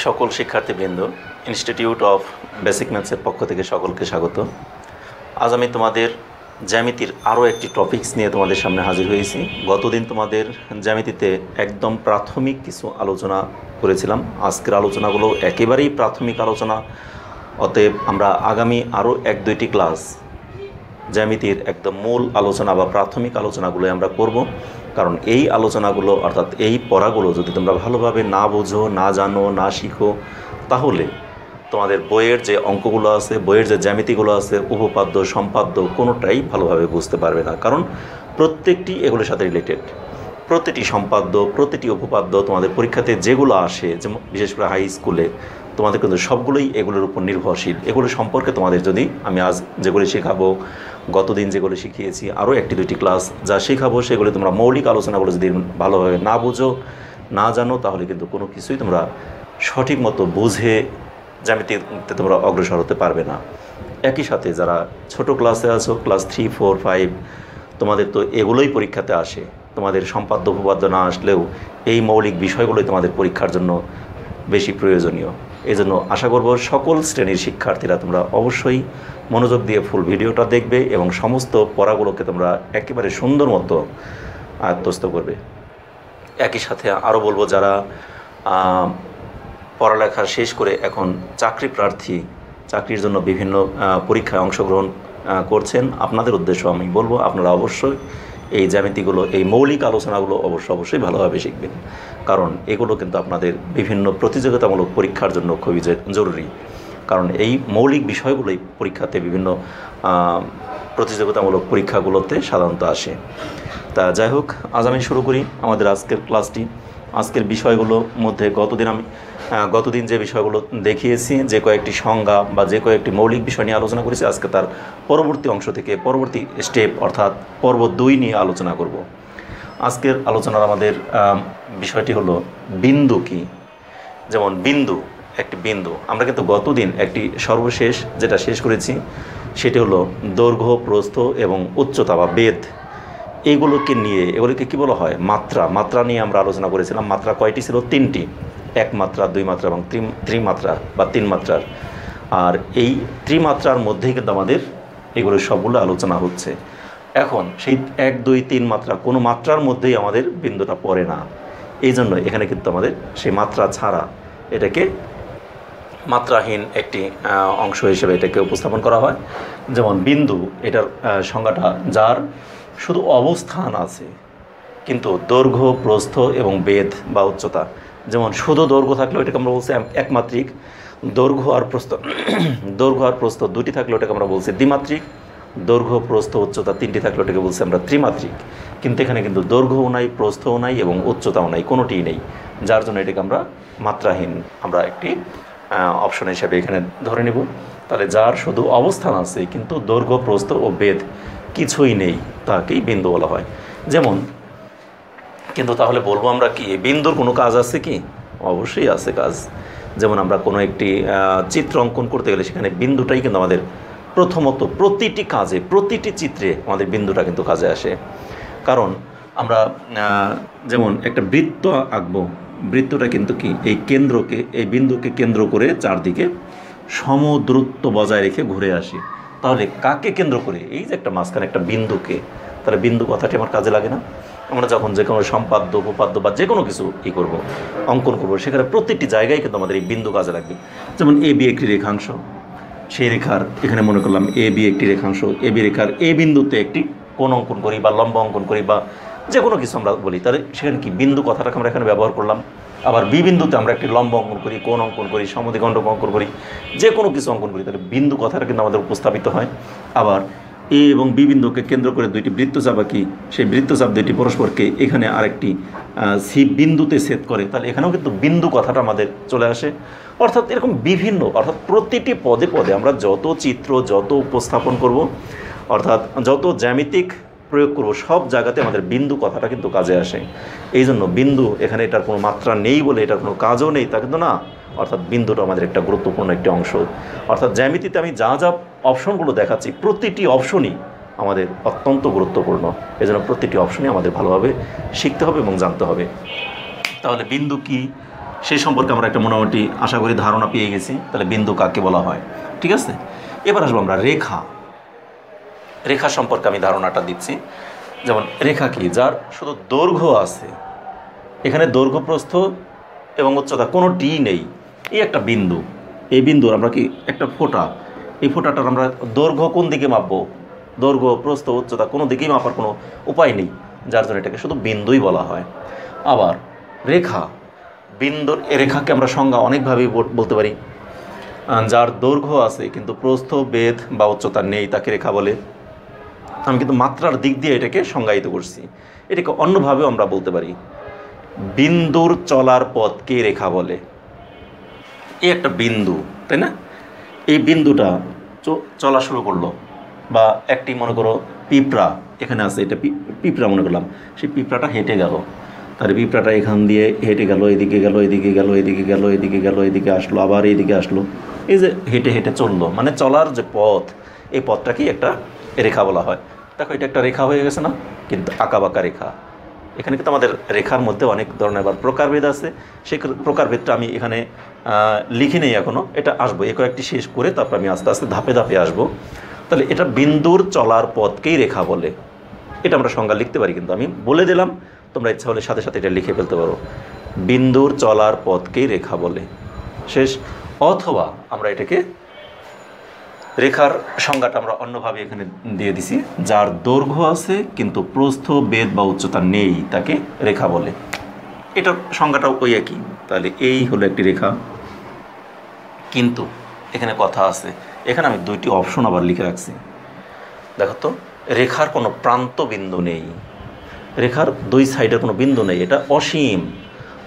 সকল শিক্ষার্থীবৃন্দ, institute of basic ম্যাথসের পক্ষ থেকে সকলকে স্বাগত। আজ আমি তোমাদের জ্যামিতির আরও একটি টপিকস নিয়ে তোমাদের সামনে হাজির হয়েছি। গতদিন তোমাদের জ্যামিতিতে একদম প্রাথমিক কিছু আলোচনা করেছিলাম। আজকের আলোচনাগুলো একেবারেই প্রাথমিক আলোচনা, অতএব আমরা আগামী আরও এক দুইটি ক্লাস জ্যামিতির একদম মূল আলোচনা বা প্রাথমিক আলোচনাগুলো আমরা করব। কারণ এই আলোচনাগুলো অর্থাৎ এই পড়াগুলো যদি তোমরা ভালোভাবে না বোঝো, না জানো, না শিখো, তাহলে তোমাদের বইয়ের যে অঙ্কগুলো আছে, বইয়ের যে জ্যামিতিগুলো আছে, উপপাদ্য সম্পাদ্য কোনোটাই ভালোভাবে বুঝতে পারবে না। কারণ প্রত্যেকটি এগুলোর সাথে রিলেটেড। প্রতিটি সম্পাদ্য, প্রতিটি উপপাদ্য তোমাদের পরীক্ষাতে যেগুলো আসে, যেমন বিশেষ করে হাই স্কুলে, তোমাদের কিন্তু সবগুলোই এগুলোর উপর নির্ভরশীল। এগুলো সম্পর্কে তোমাদের যদি আমি আজ যেগুলি শেখাবো, গতদিন যেগুলো শিখিয়েছি, আরও একটি দুইটি ক্লাস যা শেখাবো, সেগুলি তোমরা মৌলিক আলোচনাগুলো যদি ভালোভাবে না বুঝো, না জানো, তাহলে কিন্তু কোনো কিছুই তোমরা সঠিক মতো বুঝে জ্যামিতিতে তোমরা অগ্রসর হতে পারবে না। একই সাথে যারা ছোট ক্লাসে আছো, ক্লাস 3, 4, 5, তোমাদের তো এগুলোই পরীক্ষাতে আসে। তোমাদের সম্পাদ্য উপপাদ্য না আসলেও এই মৌলিক বিষয়গুলোই তোমাদের পরীক্ষার জন্য বেশি প্রয়োজনীয়। এই জন্য আশা করব সকল শ্রেণীর শিক্ষার্থীরা তোমরা অবশ্যই মনোযোগ দিয়ে ফুল ভিডিওটা দেখবে এবং সমস্ত পড়াগুলোকে তোমরা একেবারে সুন্দর মতো আয়ত্তস্থ করবে। একই সাথে আরও বলবো, যারা পড়ালেখা শেষ করে এখন চাকরি প্রার্থী, চাকরির জন্য বিভিন্ন পরীক্ষায় অংশগ্রহণ করছেন, আপনাদের উদ্দেশ্য আমি বলবো আপনারা অবশ্যই এই জ্যামিতিগুলো, এই মৌলিক আলোচনাগুলো অবশ্যই ভালোভাবে শিখবেন। কারণ এগুলো কিন্তু আপনাদের বিভিন্ন প্রতিযোগিতামূলক পরীক্ষার জন্য খুবই জরুরি। কারণ এই মৌলিক বিষয়গুলোই পরীক্ষাতে বিভিন্ন প্রতিযোগিতামূলক পরীক্ষাগুলোতে সাধারণত আসে। তা যাই হোক, আজ আমি শুরু করি আমাদের আজকের ক্লাসটি। আজকের বিষয়গুলোর মধ্যে গতদিন যে বিষয়গুলো দেখিয়েছি, যে কয়েকটি সংজ্ঞা বা যে কয়েকটি মৌলিক বিষয় নিয়ে আলোচনা করেছি, আজকে তার পরবর্তী অংশ থেকে পরবর্তী স্টেপ অর্থাৎ পর্ব 2 নিয়ে আলোচনা করব। আজকের আলোচনার আমাদের বিষয়টি হলো বিন্দু কি। যেমন বিন্দু, একটি বিন্দু আমরা কিন্তু গতদিন একটি সর্বশেষ যেটা শেষ করেছি সেটি হলো দৈর্ঘ্য, প্রস্থ এবং উচ্চতা বা বেধ। এগুলোকে কী বলা হয়? মাত্রা নিয়ে আমরা আলোচনা করেছিলাম। মাত্রা কয়টি ছিল? 3টি, 1 মাত্রা, 2 মাত্রা এবং ত্রিমাত্রা বা 3 মাত্রার। আর এই ত্রিমাত্রার মধ্যেই কিন্তু আমাদের এগুলো সবগুলো আলোচনা হচ্ছে। এখন সেই 1, 2, 3 মাত্রা কোনো মাত্রার মধ্যেই আমাদের বিন্দুটা পড়ে না। এই জন্য এখানে কিন্তু আমাদের সেই মাত্রা ছাড়া এটাকে মাত্রাহীন একটি অংশ হিসেবে এটাকে উপস্থাপন করা হয়। যেমন বিন্দু, এটার সংজ্ঞাটা যার শুধু অবস্থান আছে কিন্তু দৈর্ঘ্য, প্রস্থ এবং বেধ বা উচ্চতা। যেমন শুধু দৈর্ঘ্য থাকলে ওইটাকে আমরা বলছি একমাত্রিক, দৈর্ঘ্য আর প্রস্থ 2টি থাকলে ওটাকে আমরা বলছি দ্বিমাত্রিক, দৈর্ঘ্য, প্রস্থ, উচ্চতা 3টি থাকলে ওটাকে বলছি আমরা ত্রিমাত্রিক। কিন্তু এখানে কিন্তু দৈর্ঘ্যও নাই, প্রস্থও নাই এবং উচ্চতাও নাই, কোনোটিই নেই, যার জন্য এটাকে আমরা মাত্রাহীন আমরা একটি অপশন হিসেবে এখানে ধরে নেব। তাহলে যার শুধু অবস্থান আছে কিন্তু দৈর্ঘ্য, প্রস্থ ও বেধ কিছুই নেই, তাকেই বিন্দু বলা হয়। যেমন, কিন্তু তাহলে বলবো আমরা কি বিন্দুর কোনো কাজ আছে কি? অবশ্যই আছে কাজ। যেমন আমরা কোনো একটি চিত্র অঙ্কন করতে গেলে সেখানে বিন্দুটাই কিন্তু আমাদের প্রথমত প্রতিটি কাজে, প্রতিটি চিত্রে আমাদের বিন্দুটা কিন্তু কাজে আসে। কারণ আমরা যেমন একটা বৃত্ত আঁকবো, বৃত্তটা কিন্তু কি এই বিন্দুকে কেন্দ্র করে চারদিকে সমদূরত্ব বজায় রেখে ঘুরে আসি। তাহলে কাকে কেন্দ্র করে? এই যে একটা মাঝখানে একটা বিন্দুকে, তাহলে বিন্দু কথাটি আমার কাজে লাগে না? আমরা যখন যে কোনো সম্পাদ্য, উপপাদ্য বা যে কোনো কিছু অঙ্কন করবো, সেখানে প্রত্যেকটি জায়গায় কিন্তু আমাদের এই বিন্দু কাজে লাগবে। যেমন AB একটি রেখাংশ, সেই রেখার এখানে মনে করলাম AB একটি রেখাংশ, AB রেখার A বিন্দুতে একটি কোণ অঙ্কন করি বা লম্ব অঙ্কন করি বা যে কোনো কিছু আমরা বলি, তাহলে সেখানে কি বিন্দু কথাটাকে আমরা এখানে ব্যবহার করলাম। আবার B বিন্দুতে আমরা একটি লম্ব অঙ্কন করি, কোণ অঙ্কন করি, সমদ্বিখণ্ডক অঙ্কন করি, যে কোনো কিছু অঙ্কন করি, তাহলে বিন্দু কথাটা কিন্তু আমাদের উপস্থাপিত হয়। আবার A এবং B বিন্দুকে কেন্দ্র করে 2টি বৃত্তচাপ আঁকি, সেই বৃত্তচাপ 2টি পরস্পরকে এখানে আরেকটি C বিন্দুতে ছেদ করে, তাহলে এখানেও কিন্তু বিন্দু কথাটা আমাদের চলে আসে। অর্থাৎ এরকম অর্থাৎ প্রতিটি পদে পদে আমরা যত চিত্র, যত উপস্থাপন করব, অর্থাৎ যত জ্যামিতিক প্রয়োগ করব, সব জায়গাতে আমাদের বিন্দু কথাটা কিন্তু কাজে আসে। এই জন্য বিন্দু, এখানে এটার কোনো মাত্রা নেই বলে এটার কোনো কাজও নেই তা কিন্তু না। অর্থাৎ বিন্দুটা আমাদের একটা গুরুত্বপূর্ণ একটি অংশ। অর্থাৎ জ্যামিতিতে আমি যা অপশনগুলো দেখাচ্ছি, প্রতিটি অপশনই আমাদের অত্যন্ত গুরুত্বপূর্ণ। এজন্য প্রতিটি অপশনই আমাদের ভালোভাবে শিখতে হবে এবং জানতে হবে। তাহলে বিন্দু কি? সেই সম্পর্কে আমরা একটা মোটামুটি আশা করি ধারণা পেয়ে গেছি। তাহলে বিন্দু কাকে বলা হয়, ঠিক আছে। এবার আসবো আমরা রেখা। রেখা সম্পর্কে আমি ধারণাটা দিচ্ছি। যেমন রেখা কি, যার শুধু দৈর্ঘ্য আছে, এখানে দৈর্ঘ্য প্রস্থ এবং উচ্চতা কোনোটি নেই, এই একটা বিন্দু। এই বিন্দুর আমরা কি একটা ফোঁটা, এই ফোঁটাটার আমরা দৈর্ঘ্য কোন দিকে মাপবো, দৈর্ঘ্য প্রস্থ উচ্চতা কোনো দিকেই মাপার কোনো উপায় নেই, যার জন্য এটাকে শুধু বিন্দুই বলা হয়। আবার রেখা, বিন্দুর রেখাকে আমরা সংজ্ঞা অনেকভাবেই বলতে পারি। যার দৈর্ঘ্য আছে কিন্তু প্রস্থ বেধ বা উচ্চতা নেই তাকে রেখা বলে। আমি কিন্তু মাত্রার দিক দিয়ে এটাকে সংজ্ঞায়িত করছি। এটাকে অন্যভাবেও আমরা বলতে পারি, বিন্দুর চলার পথকে রেখা বলে। এই একটা বিন্দু, তাই না? এই বিন্দুটা চলা শুরু করলো, বা একটি মনে করো পিঁপড়া এখানে আছে, এটা পিঁপড়া মনে করলাম, সেই পিঁপড়াটা হেঁটে গেল, তাহলে পিঁপড়াটা এখান দিয়ে হেঁটে গেল, এদিকে গেল, এদিকে গেল, এদিকে গেল, এদিকে গেল, এদিকে আসলো, আবার এইদিকে আসলো, এই যে হেঁটে হেঁটে চললো, মানে চলার যে পথ, এই পথটাকেই একটা রেখা বলা হয়। দেখো এটা একটা রেখা হয়ে গেছে না, কিন্তু আঁকাবাঁকা রেখা। এখানে কিন্তু আমাদের রেখার মধ্যে অনেক ধরনের আবার প্রকারভেদ আছে, সেই প্রকারভেদটা আমি এখানে লিখি নেই এখনও, এটা আসবো, এ কয়েকটি শেষ করে তারপর আমি আস্তে আস্তে ধাপে ধাপে আসবো। তাহলে এটা বিন্দুর চলার পথকেই রেখা বলে, এটা আমরা সংজ্ঞা লিখতে পারি, কিন্তু আমি বলে দিলাম, তোমরা ইচ্ছা হলে সাথে সাথে এটা লিখে ফেলতে পারো, বিন্দুর চলার পথকেই রেখা বলে, শেষ। অথবা আমরা এটাকে রেখার সংজ্ঞাটা আমরা অন্যভাবে এখানে দিয়ে দিছি, যার দৈর্ঘ্য আছে কিন্তু প্রস্থ বেধ বা উচ্চতা নেই তাকে রেখা বলে। এটার সংজ্ঞাটাও ওই একই। তাহলে এই হলো একটি রেখা, কিন্তু এখানে কথা আছে, এখানে আমি দুইটি অপশন আবার লিখে রাখছি। দেখো তো, রেখার কোনো প্রান্ত বিন্দু নেই, রেখার দুই সাইডের কোনো বিন্দু নেই, এটা অসীম,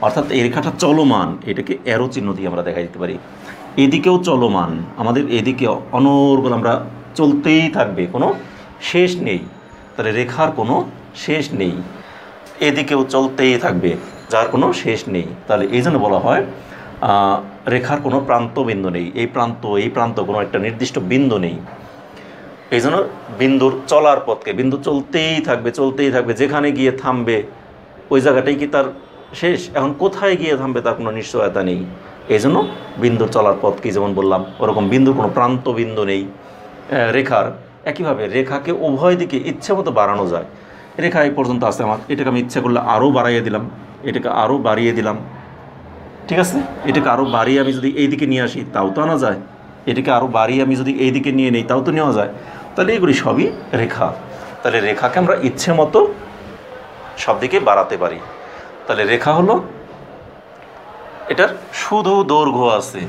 অর্থাৎ এই রেখাটা চলমান, এটাকে অ্যারো চিহ্ন দিয়ে আমরা দেখা দিতে পারি। এদিকেও চলমান, আমাদের এদিকে অনর্গল আমরা চলতেই থাকবে, কোনো শেষ নেই, তাহলে রেখার কোনো শেষ নেই, এদিকেও চলতেই থাকবে, যার কোনো শেষ নেই। তাহলে এই জন্য বলা হয় রেখার কোনো প্রান্ত বিন্দু নেই, এই প্রান্ত কোনো একটা নির্দিষ্ট বিন্দু নেই। এই জন্য বিন্দুর চলার পথকে, বিন্দু চলতেই থাকবে, যেখানে গিয়ে থামবে ওই জায়গাটাই কি তার শেষ, এখন কোথায় গিয়ে থামবে তার কোনো নিশ্চয়তা নেই। এই জন্য বিন্দুর চলার পথকে যেমন বললাম, ওরকম বিন্দুর কোনো প্রান্ত বিন্দু নেই। রেখার একইভাবে রেখাকে উভয় দিকে ইচ্ছে মতো বাড়ানো যায়। রেখা এই পর্যন্ত আসছে, আমার এটাকে আমি ইচ্ছা করলে আরও বাড়াইয়ে দিলাম, এটাকে আরও বাড়িয়ে দিলাম, ঠিক আছে। এটাকে আরও বাড়িয়ে আমি যদি এই দিকে নিয়ে আসি তাও তো আনা যায়, এটাকে আরও বাড়িয়ে আমি যদি এই দিকে নিয়ে নিই তাও তো নেওয়া যায়। তাহলে এগুলি সবই রেখা। তাহলে রেখাকে আমরা ইচ্ছে মতো সব দিকে বাড়াতে পারি। তাহলে রেখা হলো, এটার শুধু দৈর্ঘ্য আছে।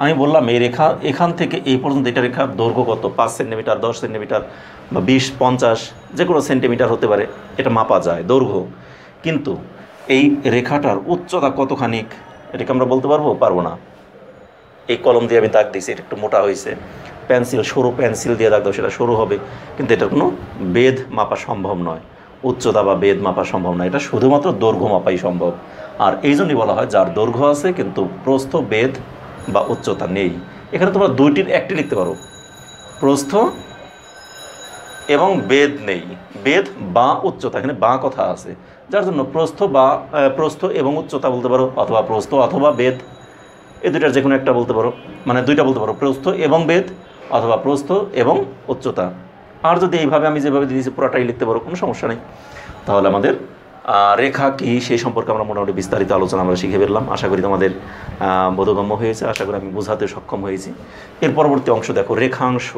আমি বললাম এই রেখা এখান থেকে এই পর্যন্ত, এটা রেখার দৈর্ঘ্য কত, 5 সেন্টিমিটার, 10 সেন্টিমিটার বা 20, 50 যে কোনো সেন্টিমিটার হতে পারে, এটা মাপা যায় দৈর্ঘ্য। কিন্তু এই রেখাটার উচ্চতা কতখানিক এটাকে আমরা বলতে পারবো না। এই কলম দিয়ে আমি দাগ দিয়েছি, এটা একটু মোটা হয়েছে, সরু পেন্সিল দিয়ে দাগ দাও, সেটা সরু হবে, কিন্তু এটার কোনো বেধ মাপা সম্ভব নয়, উচ্চতা বা বেধ মাপা সম্ভব নয়, এটা শুধুমাত্র দৈর্ঘ্য মাপাই সম্ভব। আর এই জন্যই বলা হয় যার দৈর্ঘ্য আছে কিন্তু প্রস্থ বেধ বা উচ্চতা নেই। এখানে তোমরা দুইটির একটি লিখতে পারো, প্রস্থ এবং বেধ নেই, বেধ বা উচ্চতা, এখানে বা কথা আছে, যার জন্য প্রস্থ এবং উচ্চতা বলতে পারো, অথবা প্রস্থ অথবা বেধ, এই দুইটার যে কোনো একটা বলতে পারো, মানে দুইটা বলতে পারো, প্রস্থ এবং বেধ অথবা প্রস্থ এবং উচ্চতা। আর যদি এইভাবে আমি যেভাবে দিয়েছি পুরোটাই লিখতে পারো, কোনো সমস্যা নেই। তাহলে আমাদের রেখা কি সেই সম্পর্কে আমরা মোটামুটি বিস্তারিত আলোচনা আমরা শিখে ফেললাম। আশা করি তোমাদের বোধগম্য হয়েছে, আশা করি আমি বোঝাতে সক্ষম হয়েছি। এর পরবর্তী অংশ দেখো, রেখাংশ।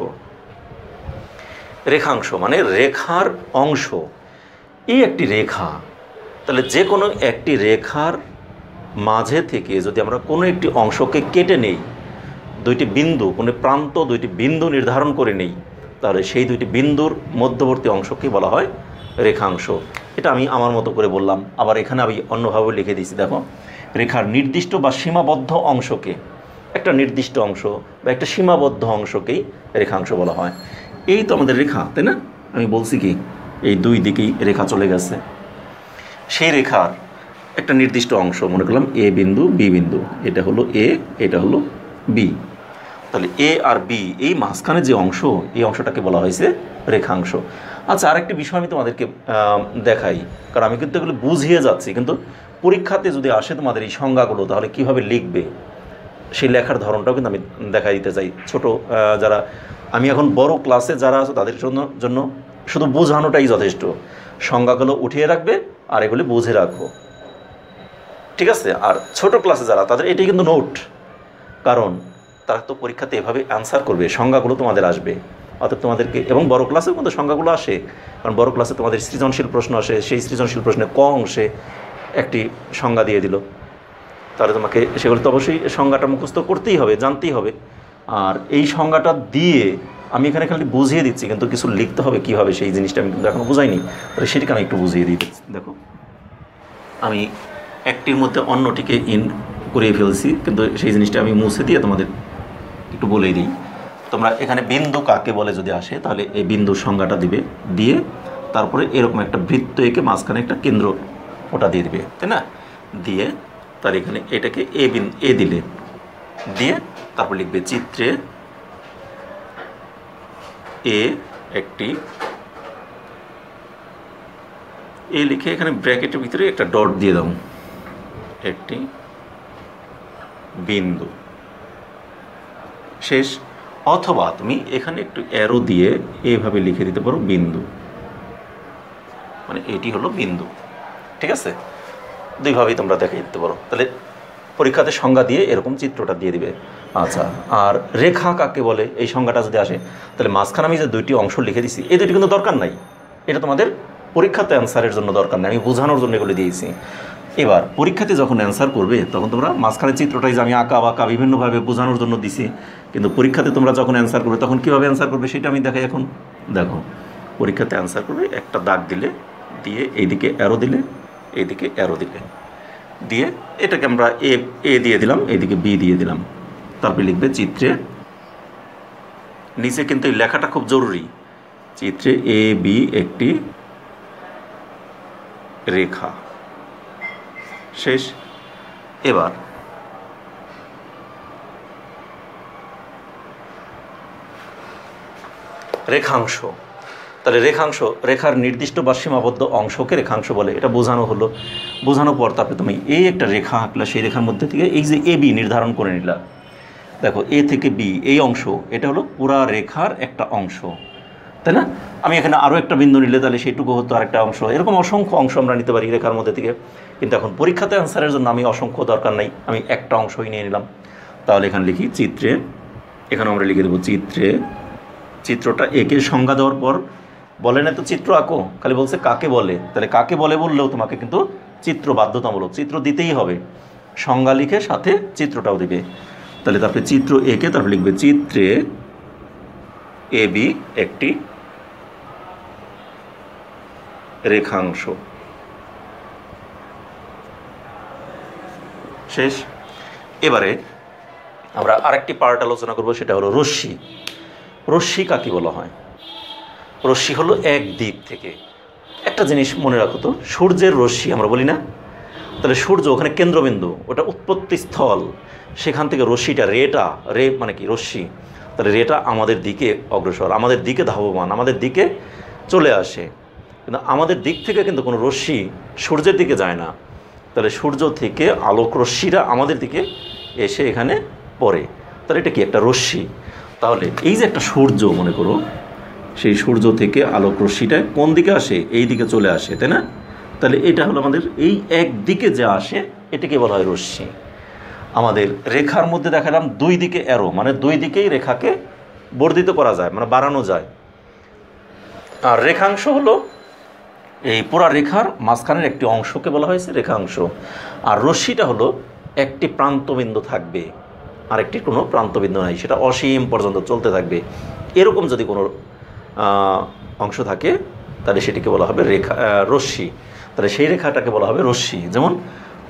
রেখাংশ মানে রেখার অংশ। এই একটি রেখা, তাহলে যে কোনো একটি রেখার মাঝে থেকে যদি আমরা কোনো একটি অংশকে কেটে নেই, দুইটি বিন্দু, কোনো প্রান্ত দুইটি বিন্দু নির্ধারণ করে নেই, তাহলে সেই দুইটি বিন্দুর মধ্যবর্তী অংশকে বলা হয় রেখাংশ। এটা আমি আমার মতো করে বললাম, আবার এখানে আমি অন্যভাবে লিখে দিয়েছি। দেখো, রেখার নির্দিষ্ট বা সীমাবদ্ধ অংশকে, একটা নির্দিষ্ট অংশ বা একটা সীমাবদ্ধ অংশকেই রেখাংশ বলা হয়। এই তো আমাদের রেখা, তাই না? আমি বলছি কি এই দুই দিকেই রেখা চলে গেছে, সেই রেখার একটা নির্দিষ্ট অংশ, মনে করলাম এ বিন্দু বি বিন্দু, এটা হলো এ, এটা হলো বি, তাহলে এ আর বি এই মাঝখানে যে অংশ, এই অংশটাকে বলা হয়েছে রেখাংশ। আচ্ছা, আরেকটি বিষয় আমি তোমাদেরকে দেখাই, কারণ আমি কিন্তু এগুলো বুঝিয়ে যাচ্ছি, কিন্তু পরীক্ষাতে যদি আসে তোমাদের এই সংজ্ঞাগুলো, তাহলে কীভাবে লিখবে সেই লেখার ধরনটাও কিন্তু আমি দেখা দিতে চাই। ছোটো যারা, আমি এখন বড় ক্লাসে যারা আছে তাদের জন্য শুধু বোঝানোটাই যথেষ্ট। সংজ্ঞাগুলো উঠিয়ে রাখবে আর এগুলি বুঝে রাখবো, ঠিক আছে? আর ছোট ক্লাসে যারা, তাদের এটাই কিন্তু নোট, কারণ তারা তো পরীক্ষাতে এভাবে অ্যান্সার করবে, সংজ্ঞাগুলো তোমাদের আসবে। অর্থাৎ তোমাদেরকে, এবং বড় ক্লাসেও কিন্তু সংজ্ঞাগুলো আসে, কারণ বড় ক্লাসে তোমাদের সৃজনশীল প্রশ্ন আসে, সেই সৃজনশীল প্রশ্নে ক অংশে একটি সংজ্ঞা দিয়ে দিল, তাহলে তোমাকে সেগুলো তো অবশ্যই সংজ্ঞাটা মুখস্থ করতেই হবে, জানতেই হবে। আর এই সংজ্ঞাটা দিয়ে আমি এখানে খালি বুঝিয়ে দিচ্ছি, কিন্তু কিছু লিখতে হবে কীভাবে সেই জিনিসটা আমি কিন্তু এখনও বুঝাইনি, তাহলে সেটিকে আমি একটু বুঝিয়ে দিই। দেখো, আমি একটির মধ্যে অন্যটিকে ইন করিয়ে ফেলছি, কিন্তু সেই জিনিসটা আমি মুছে দিয়ে তোমাদের একটু বলেই দিই। তোমরা এখানে বিন্দু কাকে বলে যদি আসে, তাহলে এই বিন্দুর সংজ্ঞাটা দিবে, দিয়ে তারপরে এরকম একটা বৃত্ত এঁকে মাঝখানে একটা কেন্দ্র ওটা দিয়ে দিবে, তাই না? দিয়ে তার এখানে এটাকে এ দিলে, দিয়ে তারপর লিখবে চিত্রে এ একটি, এ লিখে এখানে ব্র্যাকেটের ভিতরে একটা ডট দিয়ে দাও, একটি বিন্দু, শেষ। অথবা তুমি এখানে একটু অ্যারো দিয়ে এইভাবে লিখে দিতে পারো বিন্দু, মানে এটি হলো বিন্দু, ঠিক আছে? দুইভাবেই তোমরা দেখে দিতে পারো। তাহলে পরীক্ষাতে সংজ্ঞা দিয়ে এরকম চিত্রটা দিয়ে দিবে। আচ্ছা, আর রেখা কাকে বলে এই সংজ্ঞাটা যদি আসে, তাহলে মাঝখানে আমি যে দুইটি অংশ লিখে দিছি, এই দুইটি কিন্তু দরকার নাই, এটা তোমাদের পরীক্ষাতে অ্যান্সারের জন্য দরকার নেই, আমি বোঝানোর জন্য এগুলো দিয়েছি। এবার পরীক্ষাতে যখন অ্যান্সার করবে, তখন তোমরা মাঝখানে চিত্রটাই যে আমি আঁকা বাঁকা বিভিন্নভাবে বোঝানোর জন্য দিছি, কিন্তু পরীক্ষাতে তোমরা যখন অ্যান্সার করবে তখন কীভাবে অ্যান্সার করবে সেটা আমি দেখাই। এখন দেখো, পরীক্ষাতে অ্যান্সার করবে, একটা দাগ দিলে, দিয়ে এইদিকে অ্যারো দিলে, এইদিকে অ্যারো দিলে, দিয়ে এটাকে আমরা এ দিয়ে দিলাম, এইদিকে বি দিয়ে দিলাম, তারপরে লিখবে চিত্রে, নিচে কিন্তু এই লেখাটা খুব জরুরি, চিত্রে এ বি একটি রেখা, শেষ। এবার রেখাংশ, তাহলে রেখাংশ, রেখার নির্দিষ্ট বা সীমাবদ্ধ অংশকে রেখাংশ বলে, এটা বোঝানো হলো। বোঝানোর পর তারপরে তুমি এই একটা রেখা আঁকলা, সেই রেখার মধ্যে থেকে এই যে এ বি নির্ধারণ করে নিলা, দেখো এ থেকে বি এই অংশ, এটা হলো পুরা রেখার একটা অংশ, তাই না? আমি এখানে আরও একটা বিন্দু নিলে তাহলে সেইটুকু হতো আরেকটা অংশ, এরকম অসংখ্য অংশ আমরা নিতে পারি রেখার মধ্যে থেকে। কিন্তু এখন পরীক্ষাতে অ্যান্সারের জন্য আমি অসংখ্য দরকার নাই, আমি একটা অংশই নিয়ে নিলাম। তাহলে এখানে লিখি চিত্রে, এখানে আমরা লিখে দেবো চিত্রে, চিত্রটা একে সংজ্ঞা দেওয়ার পর বলে না তো চিত্র আঁকো, খালি বলছে কাকে বলে, তাহলে কাকে বলে বললেও তোমাকে কিন্তু চিত্র বাধ্যতামূলক, চিত্র দিতেই হবে, সংজ্ঞা লিখে সাথে চিত্রটাও দিবে। তাহলে তারপরে চিত্র একে, তারপরে লিখবে চিত্রে এ বি একটি রেখাংশ, শেষ। এবারে আমরা আরেকটি পার্ট আলোচনা করব, সেটা হলো রশ্মি। রশ্মি কাকে বলা হয়? রশ্মি হলো এক দিক থেকে, একটা জিনিস মনে রাখো তো, সূর্যের রশ্মি আমরা বলি না, তাহলে সূর্য ওখানে কেন্দ্রবিন্দু, ওটা উৎপত্তি স্থল, সেখান থেকে রশ্মিটা, রে মানে কি রশ্মি, তাহলে রেটা আমাদের দিকে অগ্রসর, আমাদের দিকে ধাবমান, আমাদের দিকে চলে আসে, কিন্তু আমাদের দিক থেকে কিন্তু কোনো রশ্মি সূর্যের দিকে যায় না, তাহলে সূর্য থেকে আলোক রশ্মিরা আমাদের দিকে এসে এখানে পড়ে, তাহলে এটা কি একটা রশ্মি। তাহলে এই যে একটা সূর্য মনে করো, সেই সূর্য থেকে আলোক রশ্মিটা কোন দিকে আসে? এই দিকে চলে আসে, তাই না? তাহলে এটা হলো আমাদের এই এক দিকে যা আসে, এটাকে বলা হয় রশ্মি। আমাদের রেখার মধ্যে দেখালাম দুই দিকে অ্যারো, মানে দুই দিকেই রেখাকে বর্ধিত করা যায়, মানে বাড়ানো যায়। আর রেখাংশ হলো এই পুরা রেখার মাঝখানের একটি অংশকে বলা হয়েছে রেখাংশ। আর রশ্মিটা হলো একটি প্রান্তবিন্দু থাকবে, আর একটি কোনো প্রান্তবিন্দু নাই, সেটা অসীম পর্যন্ত চলতে থাকবে। এরকম যদি কোনো অংশ থাকে, তাহলে সেটিকে বলা হবে রশ্মি, তাহলে সেই রেখাটাকে বলা হবে রশ্মি। যেমন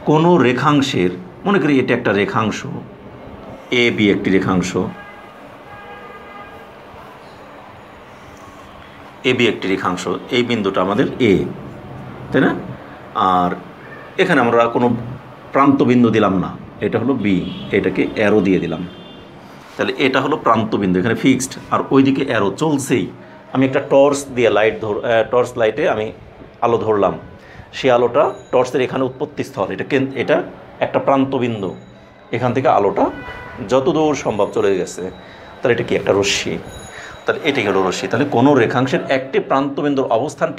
কোনো রেখাংশের, মনে করি এটা একটা রেখাংশ, এ বি একটি রেখাংশ, এ বি একটি রেখাংশ, এই বিন্দুটা আমাদের এ, তাই না? আর এখানে আমরা কোনো প্রান্তবিন্দু দিলাম না, এটা হলো বি, এটাকে অ্যারো দিয়ে দিলাম, তাহলে এটা হলো প্রান্তবিন্দু, এখানে ফিক্সড। আর ওইদিকে অ্যারো চলছেই, আমি একটা টর্চ দিয়ে টর্চ লাইটে আমি আলো ধরলাম, সেই আলোটা টর্চের এখানে উৎপত্তিস্থল, এটা একটা প্রান্তবিন্দু, এখান থেকে আলোটা যতদূর সম্ভব চলে গেছে, তাহলে এটা কি একটা রশ্মি, তাহলে এটাই হলো রশ্মি। তাহলে কোনো রেখাংশের একটি প্রান্তবিন্দুর অবস্থান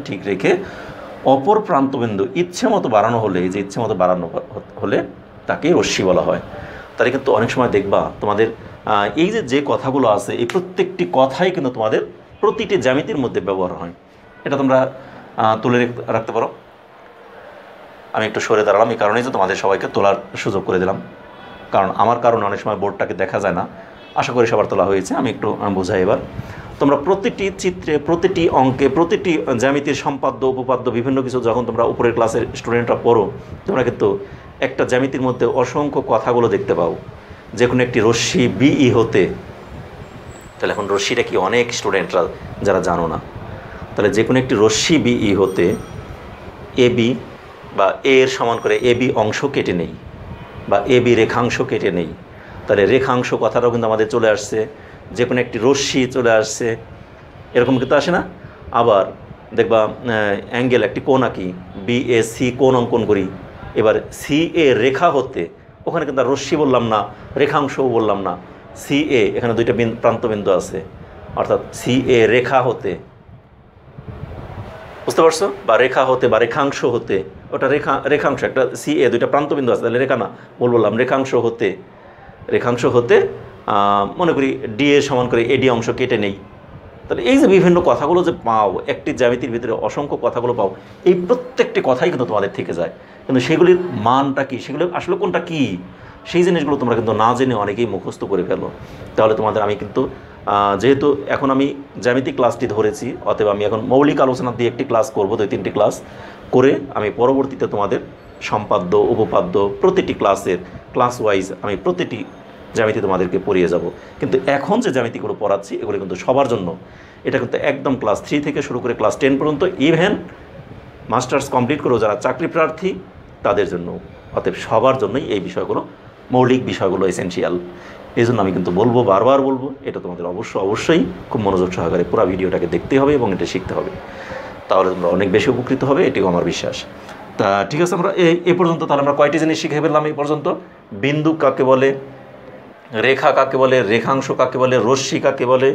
ঠিক রেখে অপর প্রান্তবিন্দু ইচ্ছে মতো বাড়ানো হলে তাকেই রশ্মি বলা হয়। তাহলে কিন্তু অনেক সময় দেখবা তোমাদের এই যে কথাগুলো আছে, এই প্রত্যেকটি কথাই কিন্তু তোমাদের প্রতিটি জ্যামিতির মধ্যে ব্যবহার হয়। এটা তোমরা তুলে রাখতে পারো। আমি একটু সরে দাঁড়ালাম এই কারণেই যে তোমাদের সবাইকে তোলার সুযোগ করে দিলাম, কারণ আমার কারণে অনেক সময় বোর্ডটাকে দেখা যায় না। আশা করি সবার তোলা হয়েছে। আমি একটু বোঝাই এবার। তোমরা প্রতিটি চিত্রে, প্রতিটি অঙ্কে, প্রতিটি জ্যামিতির সম্পাদ্য উপপাদ্য বিভিন্ন কিছু যখন তোমরা উপরের ক্লাসের স্টুডেন্টরা পড়ো, তোমরা কিন্তু একটা জ্যামিতির মধ্যে অসংখ্য কথাগুলো দেখতে পাও। যে কোনো একটি রশ্মি বিই হতে, তাহলে এখন রশ্মিটা কি অনেক স্টুডেন্টরা যারা জানো না, তাহলে যে কোনো একটি রশ্মি বিই হতে এবি বা এর সমান করে এবি অংশ কেটে নেই বা এবি রেখাংশ কেটে নেই, তাহলে রেখাংশ কথাটাও কিন্তু আমাদের চলে আসছে। যে কোনো একটি রশ্মি চলে আসছে, এরকম কিন্তু আসে না? আবার দেখবা অ্যাঙ্গেল, একটি কোণ আঁকি, বি এ সি কোণ অঙ্কন করি, এবার সি এ রেখা হতে, ওখানে কিন্তু আর রশ্মি বললাম না, রেখাংশও বললাম না, সি এ এখানে দুইটা প্রান্তবিন্দু আছে, অর্থাৎ সি এ রেখা হতে, বুঝতে পারছো? বা রেখা হতে বা রেখাংশ হতে, ওটা রেখাংশ, একটা সি এ দুইটা প্রান্তবিন্দু আছে, তাহলে রেখা না, বললাম রেখাংশ হতে মনে করি ডি এ সমান করে এডি অংশ কেটে নেই। তাহলে এই যে বিভিন্ন কথাগুলো যে পাও, একটি জ্যামিতির ভিতরে অসংখ্য কথাগুলো পাও, এই প্রত্যেকটি কথাই কিন্তু তোমাদের থেকে যায়, কিন্তু সেগুলির মানটা কি, সেগুলো আসলে কোনটা কি, সেই জিনিসগুলো তোমরা কিন্তু না জেনে অনেকেই মুখস্থ করে ফেলো। তাহলে তোমাদের আমি কিন্তু যেহেতু এখন আমি জ্যামিতিক ক্লাসটি ধরেছি, অতএব আমি এখন মৌলিক আলোচনা দিয়ে একটি ক্লাস করব, 2-3টি ক্লাস করে আমি পরবর্তীতে তোমাদের সম্পাদ্য উপপাদ্য প্রতিটি ক্লাস ওয়াইজ আমি প্রতিটি জ্যামিতি তোমাদেরকে পড়িয়ে যাব। কিন্তু এখন যে জ্যামিতিগুলো পড়াচ্ছি এগুলো কিন্তু সবার জন্য, এটা কিন্তু একদম ক্লাস 3 থেকে শুরু করে ক্লাস 10 পর্যন্ত, ইভেন মাস্টার্স কমপ্লিট করেও যারা চাকরি প্রার্থী তাদের জন্য, অতএব সবার জন্যই এই বিষয়গুলো, মৌলিক বিষয়গুলো এসেনশিয়াল। এই জন্য আমি কিন্তু বারবার বলবো, এটা তোমাদের অবশ্যই খুব মনোযোগ সহকারে পুরো ভিডিওটাকে দেখতে হবে এবং এটা শিখতে হবে, তাহলে তোমরা অনেক বেশি উপকৃত হবে, এটিও আমার বিশ্বাস। তা ঠিক আছে, আমরা এই পর্যন্ত তাহলে আমরা কয়টি জিনিস শিখে ফেললাম এই পর্যন্ত? বিন্দু কাকে বলে, রেখা কাকে বলে, রেখাংশ কাকে বলে, রশ্মি কাকে বলে,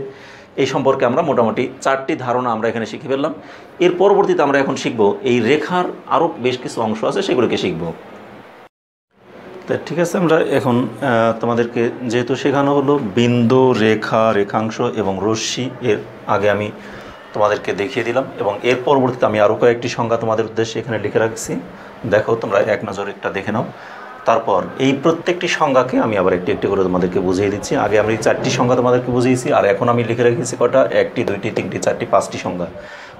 এই সম্পর্কে আমরা মোটামুটি 4টি ধারণা আমরা এখানে শিখে ফেললাম। এর পরবর্তীতে আমরা এখন শিখব এই রেখার আরও বেশ কিছু অংশ আছে, সেগুলোকে শিখব। তা ঠিক আছে, আমরা এখন তোমাদেরকে যেহেতু শেখানো হলো বিন্দু, রেখা, রেখাংশ এবং রশ্মি, এর আগে আমি তোমাদেরকে দেখিয়ে দিলাম, এবং এর পরবর্তীতে আমি আরও কয়েকটি সংজ্ঞা তোমাদের উদ্দেশ্যে এখানে লিখে রাখছি। দেখো, তোমরা এক নজরে একটা দেখে নাও। তারপর এই প্রত্যেকটি সংজ্ঞাকে আমি আবার একটি একটি করে তোমাদেরকে বুঝিয়ে দিচ্ছি। আগে আমি 4টি সংজ্ঞা তোমাদেরকে বুঝিয়েছি, আর এখন আমি লিখে রেখেছি কটা, 1টি, 2টি, 3টি, 4টি, 5টি সংজ্ঞা।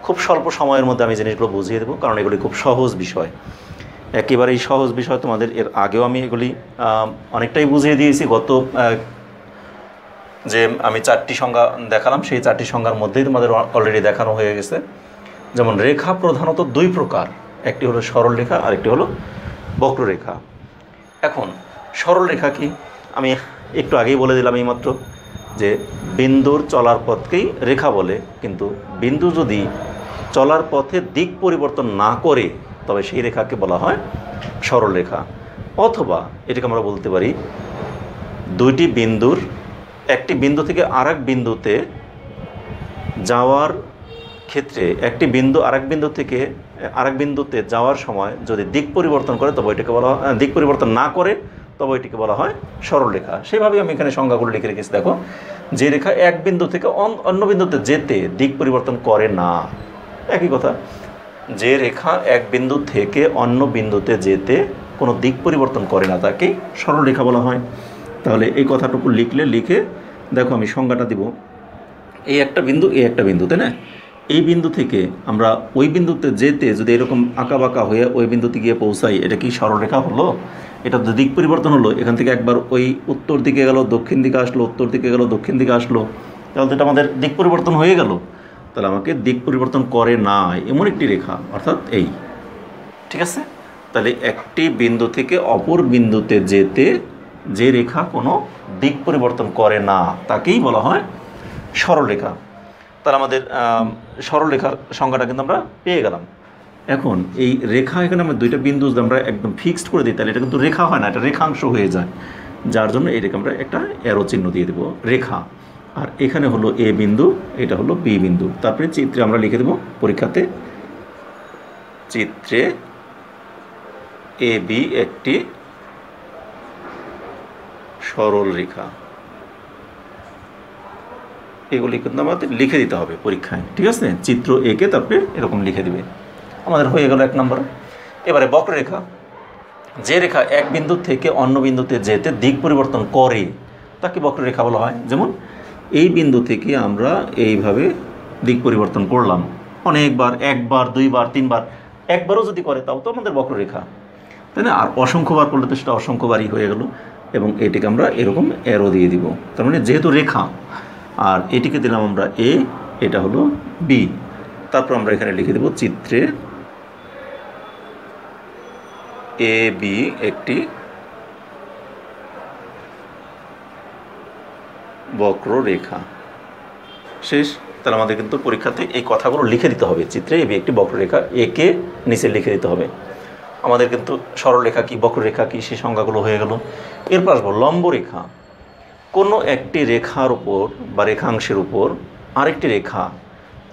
খুব স্বল্প সময়ের মধ্যে আমি জিনিসগুলো বুঝিয়ে দেবো, কারণ এগুলি খুব সহজ বিষয়, একেবারেই সহজ বিষয়। তোমাদের এর আগেও আমি এগুলি অনেকটাই বুঝিয়ে দিয়েছি। যে আমি 4টি সংজ্ঞা দেখালাম, সেই 4টি সংজ্ঞার মধ্যেই তোমাদের অলরেডি দেখানো হয়ে গেছে। যেমন রেখা প্রধানত 2 প্রকার, একটি হলো সরল রেখা আর একটি হলো বক্ররেখা। এখন সরল রেখা কি আমি একটু আগেই বলে দিলাম এইমাত্র, যে বিন্দুর চলার পথকেই রেখা বলে, কিন্তু বিন্দু যদি চলার পথে দিক পরিবর্তন না করে তবে সেই রেখাকে বলা হয় সরল রেখা। অথবা এটাকে আমরা বলতে পারি দুইটি বিন্দুর, একটি বিন্দু থেকে আরেক বিন্দুতে যাওয়ার ক্ষেত্রে, একটি বিন্দু আরেক বিন্দু থেকে আরেক বিন্দুতে যাওয়ার সময় যদি দিক পরিবর্তন করে তবে এটাকে বলা হয়, দিক পরিবর্তন না করে তবে এটিকে বলা হয় সরল রেখা। সেইভাবেই আমি এখানে সংজ্ঞাগুলো লিখে রেখেছি। দেখো, যে রেখা এক বিন্দু থেকে অন্য বিন্দুতে যেতে দিক পরিবর্তন করে না, একই কথা, যে রেখা এক বিন্দু থেকে অন্য বিন্দুতে যেতে কোনো দিক পরিবর্তন করে না তাকেই সরল রেখা বলা হয়। তাহলে এই কথাটুকু লিখে দেখো আমি সংজ্ঞাটা দিব। এই একটা বিন্দু, তাই না? এই বিন্দু থেকে আমরা ওই বিন্দুতে যেতে যদি এরকম আঁকা বাঁকা হয়ে ওই বিন্দুতে গিয়ে পৌঁছাই, এটা কি সরলরেখা হলো? এটা তো দিক পরিবর্তন হলো। এখান থেকে একবার ওই উত্তর দিকে গেল, দক্ষিণ দিকে আসলো, উত্তর দিকে গেল, দক্ষিণ দিকে আসলো, তাহলে তো এটা আমাদের দিক পরিবর্তন হয়ে গেল। তাহলে আমাকে দিক পরিবর্তন করে না এমন একটি রেখা, অর্থাৎ এই, ঠিক আছে? তাহলে একটি বিন্দু থেকে অপর বিন্দুতে যেতে যে রেখা কোনো দিক পরিবর্তন করে না তাকেই বলা হয় সরলরেখা। তাহলে আমাদের সরলরেখার সংজ্ঞাটা কিন্তু আমরা পেয়ে গেলাম। এখন এই রেখা এখানে আমরা দুইটা বিন্দু যদি আমরা একদম ফিক্সড করে দিই তাহলে এটা কিন্তু রেখা হয় না, এটা রেখাংশ হয়ে যায়, যার জন্য এটাকে আমরা একটা অ্যারো চিহ্ন দিয়ে দেবো রেখা। আর এখানে হলো এ বিন্দু, এটা হলো বি বিন্দু। তারপরে চিত্রে আমরা লিখে দেবো পরীক্ষাতে, চিত্রে এ বি একটি সরল রেখা। এগুলি কিন্তু আমাদের লিখে দিতে হবে পরীক্ষায়, ঠিক আছে? চিত্র একে তারপরে এরকম লিখে দিবে। আমাদের হয়ে গেল 1 নম্বর। এবারে বক্ররেখা, যে রেখা এক বিন্দু থেকে অন্য বিন্দুতে যেতে দিক পরিবর্তন করে তাকে বক্ররেখা বলা হয়। যেমন এই বিন্দু থেকে আমরা এইভাবে দিক পরিবর্তন করলাম অনেকবার, 1 বার 2 বার 3 বার, একবারও যদি করে তাও তো আমাদের বক্ররেখা, তাই না? আর অসংখ্যবার করলে তো সেটা অসংখ্যবারই হয়ে গেল। এবং এটিকে আমরা এরকম অ্যারো দিয়ে দিব, তার মানে যেহেতু রেখা, আর এটিকে দিলাম আমরা এ, এটা হলো বি। তারপর আমরা এখানে লিখে দেব চিত্রে এ বি একটি বক্ররেখা। শেষ। তাহলে আমাদের কিন্তু পরীক্ষাতে এই কথাগুলো লিখে দিতে হবে, চিত্রে এ বি একটি বক্ররেখা, একে নিচে লিখে দিতে হবে। আমাদের কিন্তু সরলরেখা কি, বক্ররেখা কি, সেই সংজ্ঞাগুলো হয়ে গেল। এরপর আসবো লম্বরেখা। কোনো একটি রেখার উপর বা রেখাংশের উপর আরেকটি রেখা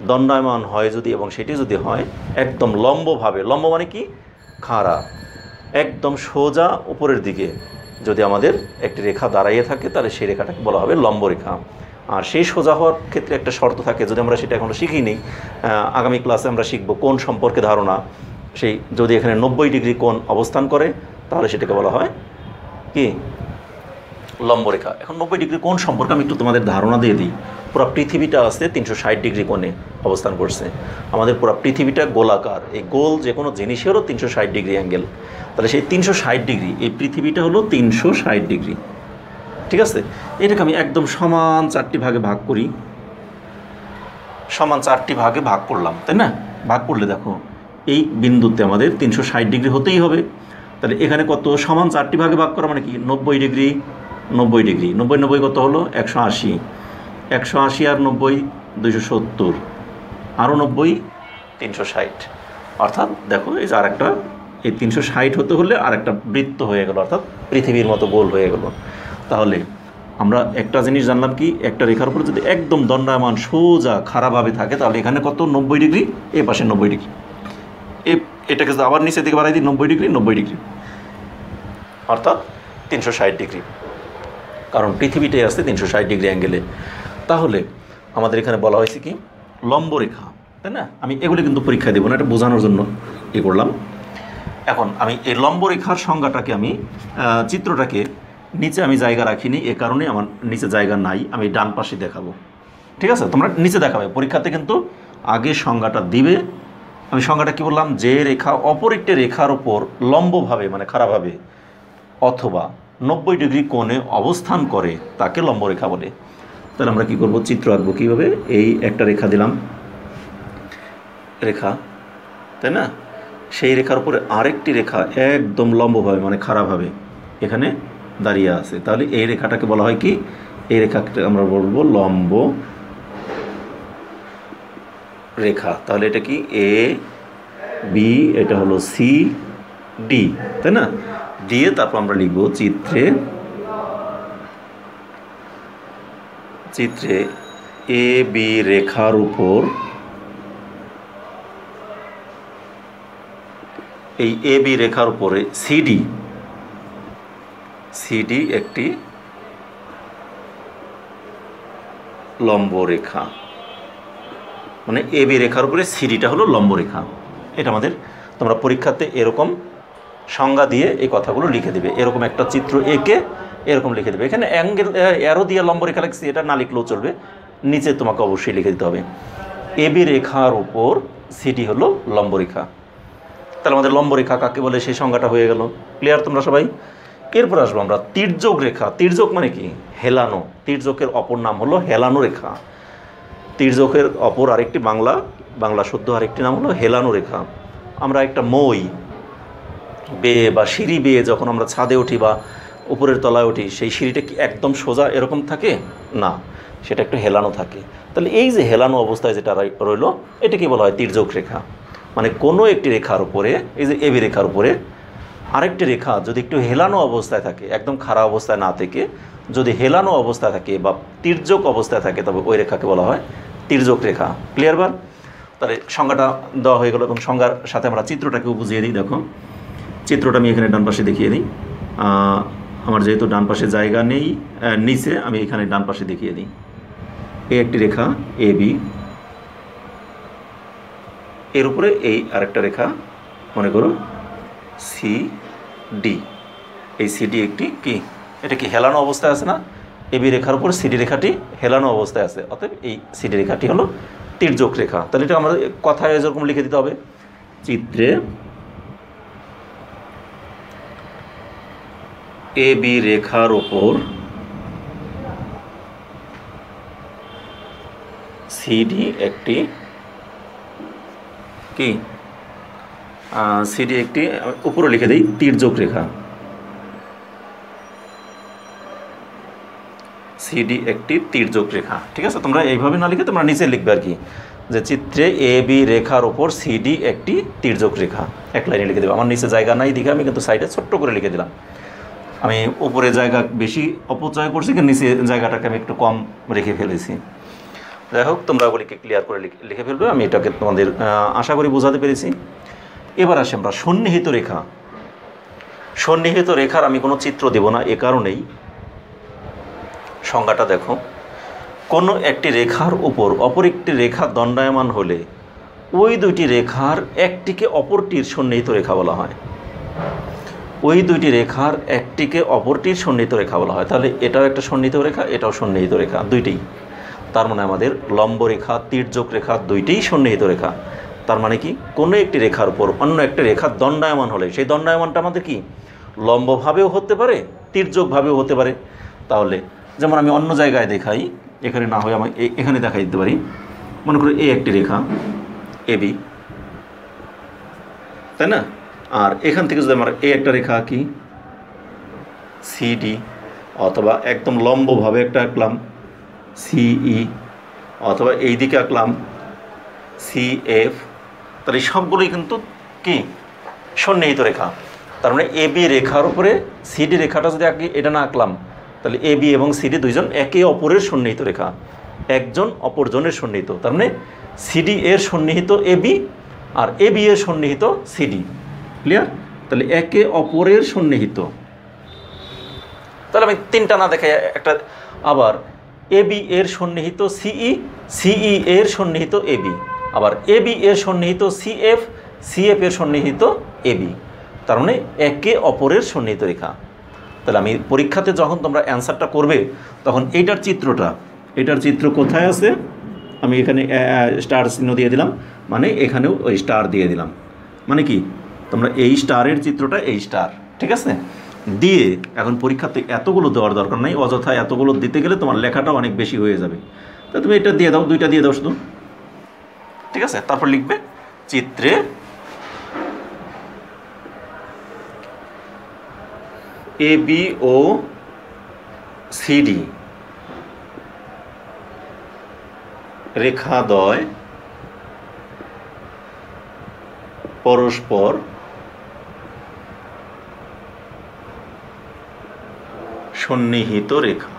দণ্ডায়মান হয় যদি, এবং সেটি যদি হয় একদম লম্বভাবে, লম্ব মানে কি, খাড়া, একদম সোজা উপরের দিকে যদি আমাদের একটি রেখা দাঁড়াইয়ে থাকে তাহলে সেই রেখাটাকে বলা হবে লম্বরেখা। আর সেই সোজা হওয়ার ক্ষেত্রে একটা শর্ত থাকে, যদি আমরা সেটা এখনও শিখিনি, আগামী ক্লাসে আমরা শিখব কোণ সম্পর্কে ধারণা। সেই যদি এখানে 90 ডিগ্রি কোণ অবস্থান করে তাহলে সেটাকে বলা হয় কি, লম্বরেখা। এখন 90 ডিগ্রি কোণ সম্পর্কে আমি একটু তোমাদের ধারণা দিয়ে দিই। পুরো পৃথিবীটা আছে 360 ডিগ্রি কোণে অবস্থান করছে। আমাদের পুরো পৃথিবীটা গোলাকার, এই গোল যে কোনো জিনিসেরও 360 ডিগ্রি অ্যাঙ্গেল। তাহলে সেই 360 ডিগ্রি, এই পৃথিবীটা হলো 360 ডিগ্রি, ঠিক আছে? এটাকে আমি একদম সমান 4টি ভাগে ভাগ করি, সমান 4টি ভাগে ভাগ করলাম, তাই না? ভাগ করলে দেখো এই বিন্দুতে আমাদের 360 ডিগ্রি হতেই হবে। তাহলে এখানে কত, সমান 4টি ভাগে ভাগ করা মানে কি, 90 ডিগ্রি 90 ডিগ্রি, 90 90 কত হলো 180, 180 আর 90 270, আরও 90 360। অর্থাৎ দেখো এই যে আরেকটা, এই 360 হতে হলে আরেকটা বৃত্ত হয়ে গেল, অর্থাৎ পৃথিবীর মতো গোল হয়ে গেল। তাহলে আমরা একটা জিনিস জানলাম কি, একটা রেখার উপরে যদি একদম দণ্ডায়মান সোজা খাড়াভাবে থাকে তাহলে এখানে কত, 90 ডিগ্রি, এ পাশে 90 ডিগ্রি, এটাকে যদি আবার নিচে দিকে বাড়াই দিই 90 ডিগ্রি 90 ডিগ্রি, অর্থাৎ 360 ডিগ্রি, কারণ পৃথিবীটাই আসছে 360 ডিগ্রি অ্যাঙ্গেলে। তাহলে আমাদের এখানে বলা হয়েছে কি, লম্বরেখা, তাই না? আমি এগুলি কিন্তু পরীক্ষায় দেবো না, এটা বোঝানোর জন্য এ করলাম। এখন আমি এই লম্বরেখার সংজ্ঞাটাকে, আমি চিত্রটাকে নিচে আমি জায়গা রাখিনি, এ কারণে আমার নিচে জায়গা নাই, আমি ডান পাশে দেখাবো, ঠিক আছে? তোমরা নিচে দেখাবে পরীক্ষাতে, কিন্তু আগে সংজ্ঞাটা দিবে। আমি সংজ্ঞাটা কী বললাম, যে রেখা অপর একটি রেখার ওপর লম্বভাবে মানে খাড়াভাবে অথবা 90 ডিগ্রি কোণে অবস্থান করে তাকে লম্বরেখা বলে। তাহলে আমরা কী করব, চিত্র আঁকবো কীভাবে, এই একটা রেখা দিলাম, রেখা, তাই না? সেই রেখার উপরে আরেকটি রেখা একদম লম্বভাবে মানে খাড়াভাবে এখানে দাঁড়িয়ে আছে, তাহলে এই রেখাটাকে বলা হয় কি, এই রেখাটা আমরা বলবো লম্ব রেখা। তাহলে এটা কি, এ বি, এটা হলো সি ডি, তাই না? দিয়ে তারপর আমরা লিখব চিত্রে, চিত্রে এ বি রেখার উপর, এই এ বি রেখার উপরে সিডি, সিডি একটি লম্বরেখা, মানে এ বি রেখার উপরে সিডিটা হলো লম্বরেখা। এটা আমাদের, তোমরা পরীক্ষাতে এরকম সংজ্ঞা দিয়ে এই কথাগুলো লিখে দেবে, এরকম একটা চিত্র এঁকে এরকম লিখে দেবে। এখানে অ্যাঙ্গেল অ্যারো দিয়ে লম্বরেখা লিখছি, এটা না লিখলেও চলবে, নিচে তোমাকে অবশ্যই লিখে দিতে হবে এ বি রেখার উপর সিডি হলো লম্বরেখা। তাহলে আমাদের লম্বরেখা কাকে বলে সেই সংজ্ঞাটা হয়ে গেল। ক্লিয়ার তোমরা সবাই? এরপর আসবো আমরা তির্যক রেখা। তির্যক মানে কি, হেলানো। তির্যকের অপর নাম হলো হেলানো রেখা। তির্যকের অপর আরেকটি বাংলা শুদ্ধ আরেকটি নাম হলো হেলানো রেখা। আমরা একটা মই বেয়ে বা সিঁড়ি বেয়ে যখন আমরা ছাদে উঠি বা উপরের তলায় উঠি, সেই সিঁড়িটা কি একদম সোজা এরকম থাকে না, সেটা একটু হেলানো থাকে। তাহলে এই যে হেলানো অবস্থায় যেটা রইল, এটাকে বলা হয় তির্যক রেখা। মানে কোনো একটি রেখার উপরে, এই যে এবি রেখার উপরে আরেকটি রেখা যদি একটু হেলানো অবস্থায় থাকে, একদম খাড়া অবস্থায় না থেকে যদি হেলানো অবস্থায় থাকে বা তির্যক অবস্থায় থাকে, তবে ওই রেখাকে বলা হয় তির্যক রেখা। ক্লিয়ার বার? তাহলে সংজ্ঞাটা দেওয়া হয়ে গেল, এবং সংজ্ঞার সাথে আমরা চিত্রটাকেও বুঝিয়ে দিই। দেখো চিত্রটা আমি এখানে ডান পাশে দেখিয়ে দিই। আমার যেহেতু ডান পাশে জায়গা নেই নিচে, আমি এখানে ডান পাশে দেখিয়ে দিই। এই একটি রেখা এ বি, এর উপরে এই আরেকটা রেখা মনে করো সি ডি। এই সিডি একটি কি, এটা কি হেলানো অবস্থায় আছে না? এবি রেখার উপর সিডি রেখাটি হেলানো অবস্থায় আছে, অতএব এই সিডি রেখাটি হলো তির্যক রেখা। তাহলে এটা আমাদের কথায় এরকম লিখে দিতে হবে, চিত্রে এবি রেখার ওপর সিডি একটি কি, সিডি একটি, উপরে লিখে দিই তির্যক রেখা। সিডি একটি তির্যক রেখা। ঠিক আছে, তোমরা এইভাবে না লিখে তোমরা নিচে লিখবে আর কি, যে চিত্রে এ বি রেখার ওপর সিডি একটি তির্যক রেখা, এক লাইনে লিখে দেবে। আমার নিচে জায়গা নাই দিকে আমি কিন্তু সাইডে ছোট্ট করে লিখে দিলাম। আমি উপরে জায়গা বেশি অপচয় করছি, কিন্তু নিচে জায়গাটাকে আমি একটু কম রেখে ফেলেছি। যাই হোক, তোমরা ওগুলিকে ক্লিয়ার করে লিখে ফেলবে। আমি এটাকে তোমাদের আশা করি বোঝাতে পেরেছি। এবার আসি আমরা সন্নিহিত রেখা। সন্নিহিত রেখার আমি কোনো চিত্র দেব না, এ কারণেই সংজ্ঞাটা দেখো, কোনো একটি রেখার উপর অপর একটি রেখা দণ্ডায়মান হলে ওই দুইটি রেখার একটিকে অপরটির সন্নিহিত রেখা বলা হয়। ওই দুইটি রেখার একটিকে অপরটির সন্নিহিত রেখা বলা হয়। তাহলে এটাও একটা সন্নিহিত রেখা, এটাও সন্নিহিত রেখা, দুইটাই। তার মানে আমাদের লম্ব রেখা, তির্যক রেখা দুইটাই সন্নিহিত রেখা। তার মানে কি, কোনো একটি রেখার উপর অন্য একটি রেখা দণ্ডায়মান হলে সেই দণ্ডায়মানটা আমাদের কি লম্বভাবেও হতে পারে, তির্যকভাবেও হতে পারে। তাহলে যেমন আমি অন্য জায়গায় দেখাই, এখানে না হয় আমি এখানে দেখাই দিতে পারি। মনে করি এই একটি রেখা এবি, তাই না? আর এখান থেকে যদি আমার এই একটা রেখা আঁকি সিডি, অথবা একদম লম্বভাবে একটা আঁকলাম সিই, অথবা এই দিকে আঁকলাম সিএফ, তাহলে সবগুলোই কিন্তু কি সন্নিহিত রেখা। তার মানে এবি রেখার উপরে সিডি রেখাটা যদি আঁকি, এটা না আঁকলাম, তাহলে এবি এবং সিডি দুইজন একে অপরের সন্নিহিত রেখা, একজন অপরজনের সন্নিহিত। তার মানে সিডি এর সন্নিহিত এবি আর এবি এর সন্নিহিত সিডি। ক্লিয়ার? তাহলে একে অপরের সন্নিহিত। তাহলে আমি তিনটা না দেখে একটা, আবার এবি এর সন্নিহিত সিই, সিই এর সন্নিহিত এবি, আবার এবি এর সন্নিহিত সিএফ, সিএফ এর সন্নিহিত এবি। তার মানে একে অপরের সন্নিহিত রেখা। তাহলে আমি পরীক্ষাতে যখন তোমরা অ্যান্সারটা করবে, তখন এইটার চিত্রটা, এটার চিত্র কোথায় আছে, আমি এখানে স্টার চিহ্ন দিয়ে দিলাম, মানে এখানেও ওই স্টার দিয়ে দিলাম। মানে কি, তোমরা এই স্টারের চিত্রটা, এই স্টার, ঠিক আছে, দিয়ে এখন পরীক্ষাতে এতগুলো দেওয়ার দরকার নেই, অযথা এতগুলো দিতে গেলে তোমার লেখাটাও অনেক বেশি হয়ে যাবে। তা তুমি এটা দিয়ে দাও, দুইটা দিয়ে দাও শুধু, ঠিক আছে। তারপর লিখবে চিত্রে এবি ও সিডি রেখাদ্বয় পরস্পর সন্নিহিত রেখা।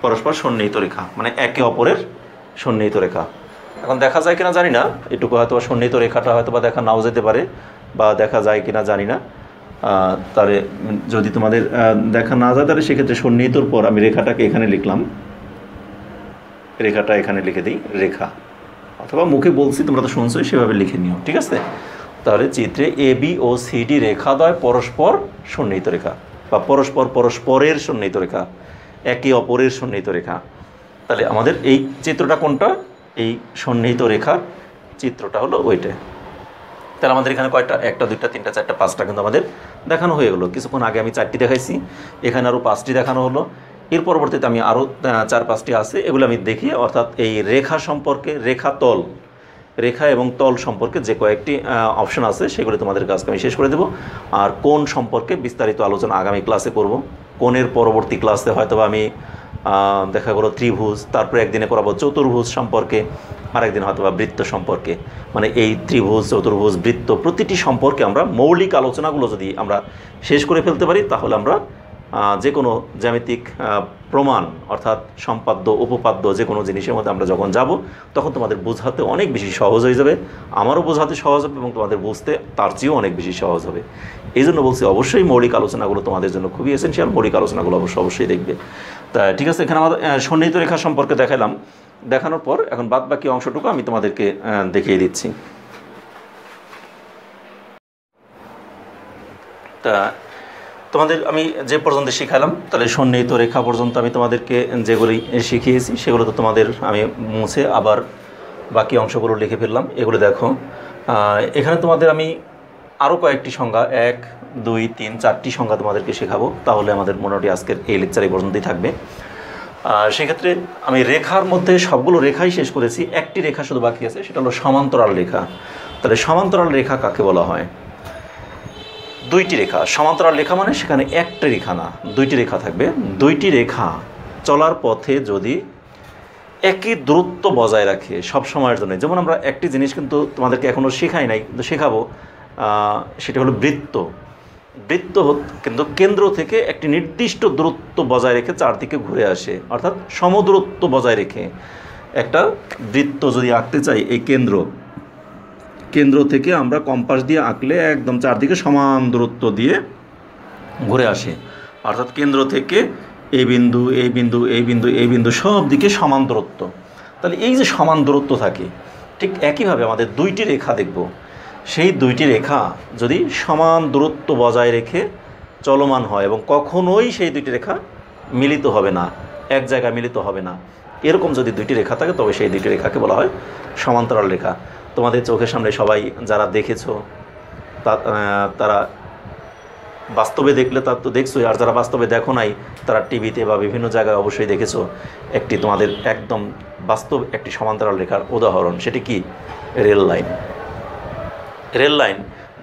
পরস্পর সন্নিহিত রেখা মানে একে অপরের সন্নিহিত রেখা। এখন দেখা যায় কিনা জানি না, এটুকু হয়তো সন্নিহিত রেখাটা হয়তো বা দেখা নাও যেতে পারে, বা দেখা যায় কিনা জানি না। তাহলে যদি তোমাদের দেখা না যায়, তাহলে সেক্ষেত্রে সন্নিহিতর পর আমি রেখাটাকে এখানে লিখলাম, রেখাটা এখানে লিখে দিই রেখা, অথবা মুখে বলছি, তোমরা তো শুনছোই, সেভাবে লিখে নিও, ঠিক আছে। তাহলে চিত্রে এবি ও সিডি রেখাদ্বয় পরস্পর সন্নিহিত রেখা, বা পরস্পর পরস্পরের সন্নিহিত রেখা, একে অপরের সন্নিহিত রেখা। তাহলে আমাদের এই চিত্রটা কোনটা, এই সন্নিহিত রেখার চিত্রটা হলো ওইটা। তাহলে আমাদের এখানে কয়টা, একটা, দুইটা, তিনটা, চারটা, পাঁচটা কিন্তু আমাদের দেখানো হয়ে গেলো। কিছুক্ষণ আগে আমি 4টি দেখাইছি, এখানে আরও 5টি দেখানো হলো। এর পরবর্তীতে আমি আরও 4-5টি আছে, এগুলো আমি দেখি, অর্থাৎ এই রেখা সম্পর্কে, রেখা তল, রেখা এবং তল সম্পর্কে যে কয়েকটি অপশন আছে সেগুলো তোমাদের কাজকে আমি শেষ করে দেবো। আর কোণ সম্পর্কে বিস্তারিত আলোচনা আগামী ক্লাসে করব। কোণের পরবর্তী ক্লাসে হয়তো আমি দেখা গেলো ত্রিভুজ, তারপরে একদিনে করাবো চতুর্ভুজ সম্পর্কে, আরেকদিন হয়তো বা বৃত্ত সম্পর্কে। মানে এই ত্রিভুজ, চতুর্ভুজ, বৃত্ত প্রতিটি সম্পর্কে আমরা মৌলিক আলোচনাগুলো যদি আমরা শেষ করে ফেলতে পারি, তাহলে আমরা যে কোনো জ্যামিতিক প্রমাণ অর্থাৎ সম্পাদ্য উপপাদ্য যে কোনো জিনিসের মধ্যে আমরা যখন যাব, তখন তোমাদের বোঝাতে অনেক বেশি সহজ হয়ে যাবে, আমারও বোঝাতে সহজ হবে এবং তোমাদের বুঝতে তার চেয়েও অনেক বেশি সহজ হবে। এই জন্য বলছি অবশ্যই মৌলিক আলোচনাগুলো তোমাদের জন্য খুবই এসেনশিয়াল, মৌলিক আলোচনাগুলো অবশ্যই দেখবে। তা ঠিক আছে, এখানে আমাদের সন্নিহিত রেখা সম্পর্কে দেখালাম, দেখানোর পর এখন বাদ বাকি অংশটুকু আমি তোমাদেরকে দেখিয়ে দিচ্ছি। তা তোমাদের আমি যে পর্যন্ত শিখালাম, তাহলে সন্নিহিত রেখা পর্যন্ত আমি তোমাদেরকে যেগুলি শিখিয়েছি সেগুলো তো তোমাদের আমি মুছে আবার বাকি অংশগুলো লিখে ফেললাম। এগুলো দেখো, এখানে তোমাদের আমি আরও কয়েকটি সংজ্ঞা 1, 2, 3, 4টি সংজ্ঞা তোমাদেরকে শেখাবো, তাহলে আমাদের মোটামুটি আজকের এই লেকচার এই পর্যন্তই থাকবে। সেক্ষেত্রে আমি রেখার মধ্যে সবগুলো রেখাই শেষ করেছি, একটি রেখা শুধু বাকি আছে, সেটা হলো সমান্তরাল রেখা। তাহলে সমান্তরাল রেখা কাকে বলা হয়? দুইটি রেখা। সমান্তরাল রেখা মানে সেখানে একটা রেখা না, দুইটি রেখা থাকবে। দুইটি রেখা চলার পথে যদি একই দূরত্ব বজায় রাখে সব সময়ের জন্য, যেমন আমরা একটি জিনিস কিন্তু তোমাদেরকে এখনও শেখাই নাই, কিন্তু শেখাবো, সেটা হলো বৃত্ত। বৃত্ত কিন্তু কেন্দ্র থেকে একটি নির্দিষ্ট দূরত্ব বজায় রেখে চারদিকে ঘুরে আসে, অর্থাৎ সমদূরত্ব বজায় রেখে একটা বৃত্ত যদি আঁকতে চাই, এই কেন্দ্র থেকে আমরা কম্পাস দিয়ে আঁকলে একদম চারদিকে সমান দূরত্ব দিয়ে ঘুরে আসে, অর্থাৎ কেন্দ্র থেকে এই বিন্দু, এই বিন্দু, এই বিন্দু, এই বিন্দু সব দিকে সমান দূরত্ব। তাহলে এই যে সমান দূরত্ব থাকে, ঠিক একইভাবে আমাদের দুইটি রেখা দেখব, সেই দুইটি রেখা যদি সমান দূরত্ব বজায় রেখে চলমান হয় এবং কখনোই সেই দুইটি রেখা মিলিত হবে না, এক জায়গায় মিলিত হবে না, এরকম যদি দুইটি রেখা থাকে, তবে সেই দুইটি রেখাকে বলা হয় সমান্তরাল রেখা। তোমাদের চোখের সামনে সবাই যারা দেখেছো তারা বাস্তবে দেখলে তার তো দেখছোই, আর যারা বাস্তবে দেখো নাই তারা টিভিতে বা বিভিন্ন জায়গায় অবশ্যই দেখেছো একটি তোমাদের একদম বাস্তব একটি সমান্তরাল রেখার উদাহরণ। সেটি কি? Rail line. রেল লাইন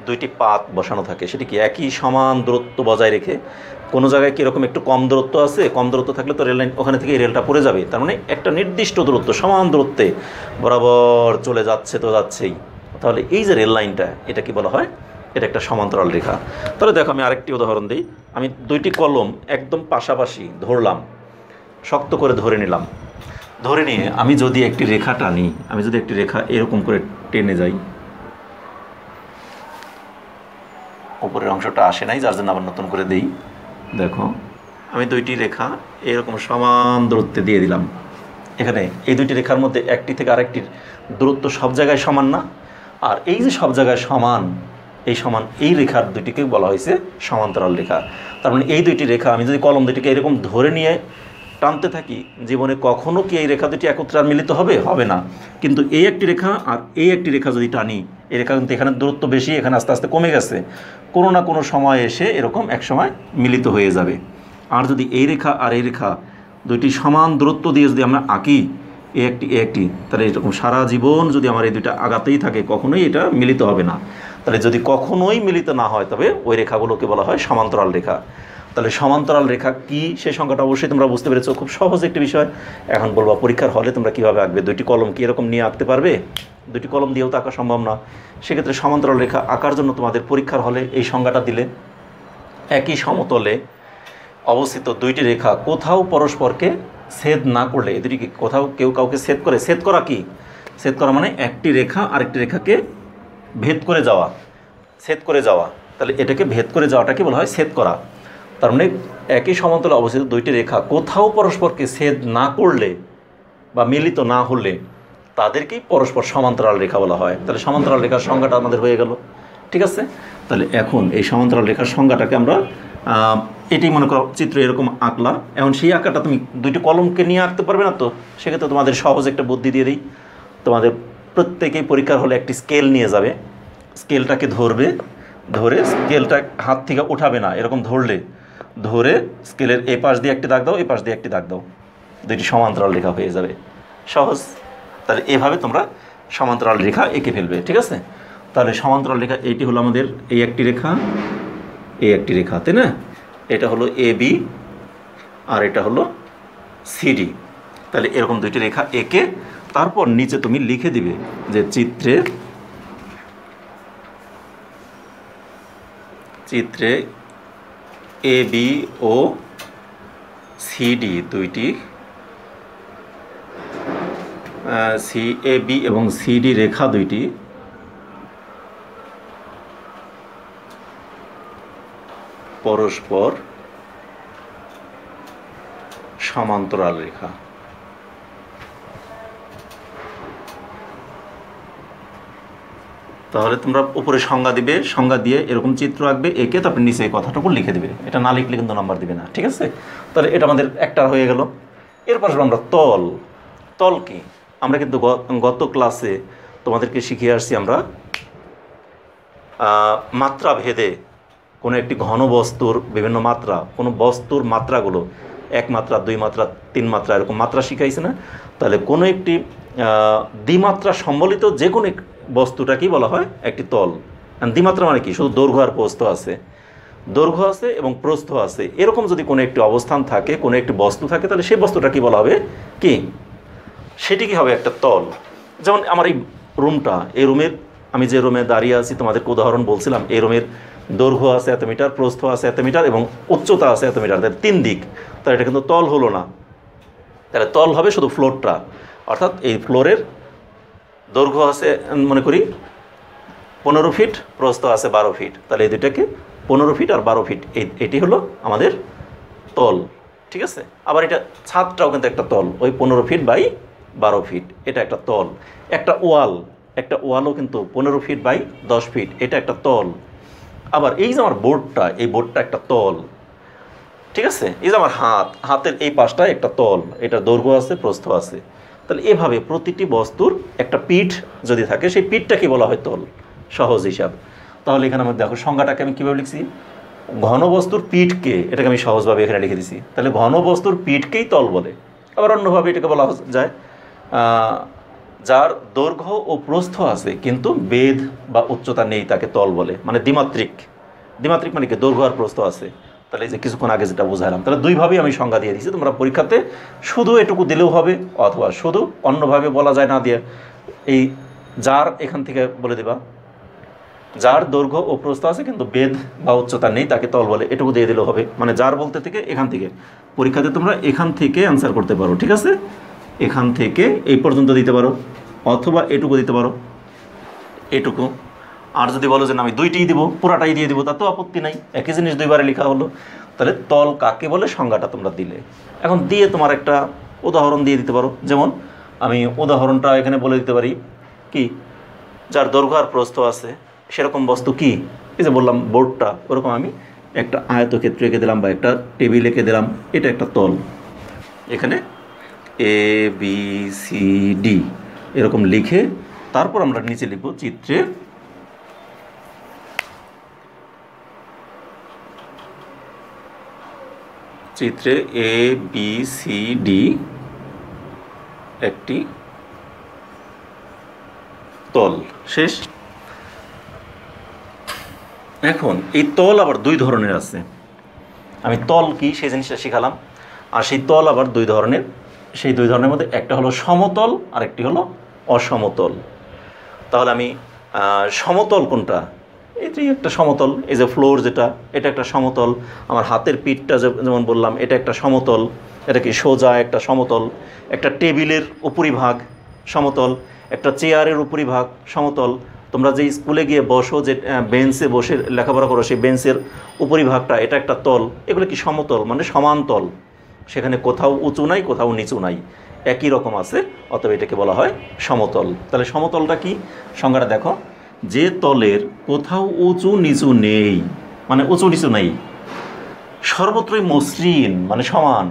দুইটি পাত বসানো থাকে, সেটি কি একই সমান দূরত্ব বজায় রেখে, কোনো জায়গায় কীরকম একটু কম দূরত্ব আছে, কম দূরত্ব থাকলে তো রেল লাইন ওখানে থেকে রেলটা পড়ে যাবে, তার মানে একটা নির্দিষ্ট দূরত্ব সমান দূরত্বে বরাবর চলে যাচ্ছে তো যাচ্ছেই। তাহলে এই যে রেল লাইনটা, এটা কি বলা হয়? এটা একটা সমান্তরাল রেখা। তাহলে দেখো আমি আরেকটি উদাহরণ দিই। আমি দুইটি কলম একদম পাশাপাশি ধরলাম, শক্ত করে ধরে নিলাম, ধরে নিয়ে আমি যদি একটি রেখা টানি, আমি যদি একটি রেখা এরকম করে টেনে যাই, উপরের অংশটা আসে নাই, যার জন্য আবার নতুন করে দিই। দেখো আমি দুইটি রেখা এরকম সমান দূরত্বে দিয়ে দিলাম। এখানে এই দুইটি রেখার মধ্যে একটি থেকে আরেকটির দূরত্ব সব জায়গায় সমান না, আর এই যে সব জায়গায় সমান, এই রেখার দুইটিকে বলা হয়েছে সমান্তরাল রেখা। তার মানে এই দুইটি রেখা আমি যদি কলম দুটিকে এরকম ধরে নিয়ে টানতে থাকি, জীবনে কখনো কি এই রেখা দুটি একত্রে আর মিলিত হবে? হবে না। কিন্তু এই একটি রেখা আর এই একটি রেখা যদি টানি, এই রেখা কিন্তু এখানে দূরত্ব বেশি, এখানে আস্তে আস্তে কমে গেছে, কোনো না কোনো সময় এসে এরকম এক সময় মিলিত হয়ে যাবে। আর যদি এই রেখা আর এই রেখা দুইটি সমান দূরত্ব দিয়ে যদি আমরা আঁকি, এ একটি, তাহলে এরকম সারা জীবন যদি আমার এই দুইটা আগাতেই থাকে, কখনোই এটা মিলিত হবে না। তাহলে যদি কখনোই মিলিত না হয়, তবে ওই রেখাগুলোকে বলা হয় সমান্তরাল রেখা। তাহলে সমান্তরাল রেখা কি, সেই সংখ্যাটা অবশ্যই তোমরা বুঝতে পেরেছো, খুব সহজ একটি বিষয়। এখন বলবো পরীক্ষার হলে তোমরা কীভাবে আঁকবে। দুইটি কলম কি এরকম নিয়ে আঁকতে পারবে? দুইটি কলম দিয়েও তো আঁকা সম্ভব না। সেক্ষেত্রে সমান্তরাল রেখা আঁকার জন্য তোমাদের পরীক্ষার হলে এই সংজ্ঞাটা দিলে, একই সমতলে অবস্থিত দুইটি রেখা কোথাও পরস্পরকে ছেদ না করলে, এই দুটিকে কোথাও কেউ কাউকে ছেদ করে, ছেদ করা কি? ছেদ করা মানে একটি রেখা আরেকটি রেখাকে ভেদ করে যাওয়া, ছেদ করে যাওয়া। তাহলে এটাকে ভেদ করে যাওয়াটাকে বলা হয় ছেদ করা। তার মানে একই সমতলে অবস্থিত দুইটি রেখা কোথাও পরস্পরকে ছেদ না করলে বা মিলিত না হলে তাদেরকেই পরস্পর সমান্তরাল রেখা বলা হয়। তাহলে সমান্তরাল রেখার সংজ্ঞাটা আমাদের হয়ে গেল, ঠিক আছে। তাহলে এখন এই সমান্তরাল রেখার সংজ্ঞাটাকে আমরা এটাই মনে করো, চিত্র এরকম আঁকলা, এখন সেই আঁকাটা তুমি দুইটি কলমকে নিয়ে আঁকতে পারবে না, তো সেক্ষেত্রে তোমাদের সহজ একটা বুদ্ধি দিয়ে দিই। তোমাদের প্রত্যেকেই পরীক্ষার হলে একটি স্কেল নিয়ে যাবে, স্কেলটাকে ধরবে, ধরে স্কেলটা হাত থেকে উঠাবে না, এরকম ধরে স্কেলের এ পাশ দিয়ে একটি দাগ দাও, এ পাশ দিয়ে একটি দাগ দাও, দুইটি সমান্তরাল রেখা হয়ে যাবে, সহজ। তাহলে এভাবে তোমরা সমান্তরাল রেখা এঁকে ফেলবে, ঠিক আছে। তাহলে সমান্তরাল রেখা এইটি হলো আমাদের এই একটি রেখা, এই একটি রেখা, তাই না? এটা হলো এ বি আর এটা হলো সিডি। তাহলে এরকম দুইটি রেখা এঁকে তারপর নিচে তুমি লিখে দিবে যে চিত্রে এ বি ও সিডি দুইটি এ বি এবং সিডি রেখা দুইটি পরস্পর সমান্তরাল রেখা। তাহলে তোমরা উপরে সংজ্ঞা দিবে, সংজ্ঞা দিয়ে এরকম চিত্র আঁকবে, এঁকে তারপর নিচে এই কথাটুকু লিখে দেবে। এটা না লিখলে কিন্তু নাম্বার দিবে না, ঠিক আছে? তাহলে এটা আমাদের একটা হয়ে গেল। এরপর আমরা তল কি? আমরা কিন্তু গত ক্লাসে তোমাদেরকে শিখিয়ে আসছি আমরা মাত্রা ভেদে কোনো একটি ঘন বস্তুর বিভিন্ন মাত্রা, কোনো বস্তুর মাত্রাগুলো 1 মাত্রা 2 মাত্রা 3 মাত্রা এরকম মাত্রা শিখাইছে না? তাহলে কোনো একটি দ্বিমাত্রা সম্বলিত যে কোনো বস্তুটাকেই বলা হয় একটি তল। দ্বিমাত্রা মানে কি? শুধু দৈর্ঘ্য আর প্রস্থ আছে, দৈর্ঘ্য আছে এবং প্রস্থ আছে, এরকম যদি কোনো একটি অবস্থান থাকে, কোনো একটি বস্তু থাকে, তাহলে সেই বস্তুটা কি বলা হবে? কি? সেটি কি হবে? একটা তল। যেমন আমার এই রুমটা, এই রুমের আমি যে রুমে দাঁড়িয়ে আছি তোমাদেরকে উদাহরণ বলছিলাম, এই রুমের দৈর্ঘ্য আছে এত মিটার, প্রস্থ আছে এত মিটার এবং উচ্চতা আছে এত মিটার, তাহলে 3 দিক। তাহলে এটা কিন্তু তল হলো না। তাহলে তল হবে শুধু ফ্লোরটা, অর্থাৎ এই ফ্লোরের দৈর্ঘ্য আছে মনে করি 15 ফিট, প্রস্থ আছে 12 ফিট, তাহলে এই দুইটাকে 15 ফিট আর 12 ফিট এটি হলো আমাদের তল, ঠিক আছে? আবার এটা ছাদটাও কিন্তু একটা তল, ওই 15 ফিট বাই 12 ফিট, এটা একটা তল। একটা ওয়ালও কিন্তু 15 ফিট বাই 10 ফিট, এটা একটা তল। আবার এই যে আমার বোর্ডটা, এই বোর্ডটা একটা তল, ঠিক আছে? এই যে আমার হাতের এই পাশটা একটা তল, এটা দৈর্ঘ্য আছে প্রস্থ আছে। তাহলে এভাবে প্রতিটি বস্তুর একটা পিঠ যদি থাকে, সেই পিঠটাকে বলা হয় তল, সহজ হিসাব। তাহলে এখানে আমি দেখো সংজ্ঞাটাকে আমি কীভাবে লিখছি? ঘন বস্তুর পিঠকে, এটাকে আমি সহজভাবে এখানে লিখে দিছি। তাহলে ঘন বস্তুর পিঠকেই তল বলে। আবার অন্যভাবে এটাকে বলা যায় যার দৈর্ঘ্য ও প্রস্থ আছে কিন্তু বেধ বা উচ্চতা নেই, তাকে তল বলে। মানে দ্বিমাত্রিক মানে কি? দৈর্ঘ্য আর প্রস্থ আছে। তাহলে এই যে কিছুক্ষণ আগে যেটা বুঝালাম, তাহলে দুইভাবেই আমি সংজ্ঞা দিয়ে দিয়েছি। তোমরা পরীক্ষাতে শুধু এটুকু দিলেও হবে, অথবা শুধু অন্যভাবে বলা যায় না দিয়ে এই যার এখান থেকে বলে দেবা, যার দৈর্ঘ্য ও প্রস্থ আছে কিন্তু বেধ বা উচ্চতা নেই তাকে তল বলে, এটুকু দিয়ে দিলেও হবে। মানে যার বলতে থেকে এখান থেকে, পরীক্ষাতে তোমরা এখান থেকে অ্যান্সার করতে পারো, ঠিক আছে? এখান থেকে এই পর্যন্ত দিতে পারো, অথবা এটুকু দিতে পারো, এটুকু। আর যদি বলো যে না আমি দুইটিই দিব, পুরাটাই দিয়ে দিব, তাতেও আপত্তি নাই, একই জিনিস দুইবারে লেখা হলো। তাহলে তল কাকে বলে সংজ্ঞাটা তোমরা দিলে। এখন দিয়ে তোমার একটা উদাহরণ দিয়ে দিতে পারো। যেমন আমি উদাহরণটা এখানে বলে দিতে পারি কি? যার দৈর্ঘ্য আর প্রস্থ আছে সেরকম বস্তু কি? এই যে বললাম বোর্ডটা, ওরকম আমি একটা আয়তক্ষেত্র এঁকে দিলাম বা একটা টেবিল এঁকে দিলাম, এটা একটা তল। এখানে এ বি সি ডি এরকম লিখে তারপর আমরা নিচে লিখব চিত্রে এ বি সি ডি একটি তল। শেষ। এখন এই তল আবার দুই ধরনের আছে। আমি তল কি সেই জিনিসটা শিখালাম, আর সেই তল আবার দুই ধরনের। সেই দুই ধরনের মধ্যে একটা হলো সমতল আর একটি হলো অসমতল। তাহলে আমি সমতল কোনটা? এটাই একটা সমতল। এই যে ফ্লোর যেটা, এটা একটা সমতল। আমার হাতের পিঠটা যেমন বললাম, এটা একটা সমতল। এটা কি সোজা একটা সমতল। একটা টেবিলের উপরিভাগ সমতল, একটা চেয়ারের উপরিভাগ সমতল। তোমরা যে স্কুলে গিয়ে বসো, যে বেঞ্চে বসে লেখাপড়া করো, সেই বেঞ্চের উপরিভাগটা, এটা একটা তল। এগুলো কি সমতল, মানে সমান তল। সেখানে কোথাও উঁচু নাই, কোথাও নিচু নাই, একই রকম আছে, অতএব এটাকে বলা হয় সমতল। তাহলে সমতলটা কি? সংজ্ঞাটা দেখো, যে তলের কোথাও উঁচু নিচু নেই, মানে উঁচু নিচু নেই, সর্বত্রই মসৃণ মানে সমান,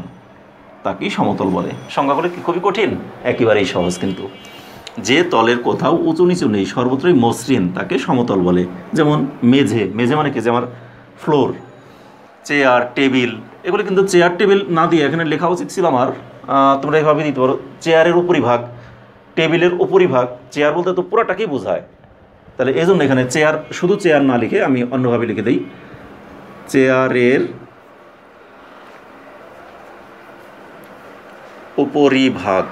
তাকেই সমতল বলে। সংজ্ঞাগুলো কি খুবই কঠিন? একেবারেই সহজ। কিন্তু যে তলের কোথাও উঁচু নিচু নেই, সর্বত্রই মসৃণ, তাকে সমতল বলে। যেমন মেঝে মানে কি? যে আমার ফ্লোর। চেয়ার টেবিল, এগুলো কিন্তু চেয়ার টেবিল না দিয়ে এখানে লেখা উচিত ছিল আমার, তোমরা এভাবে দিতে পারো, চেয়ারের উপরিভাগ, টেবিলের উপরিভাগ। চেয়ার বলতে তো পুরাটাকেই বোঝায়। তাহলে এই জন্য এখানে চেয়ার, শুধু চেয়ার না লিখে আমি অন্যভাবে লিখে দিই, চেয়ারের উপরিভাগ,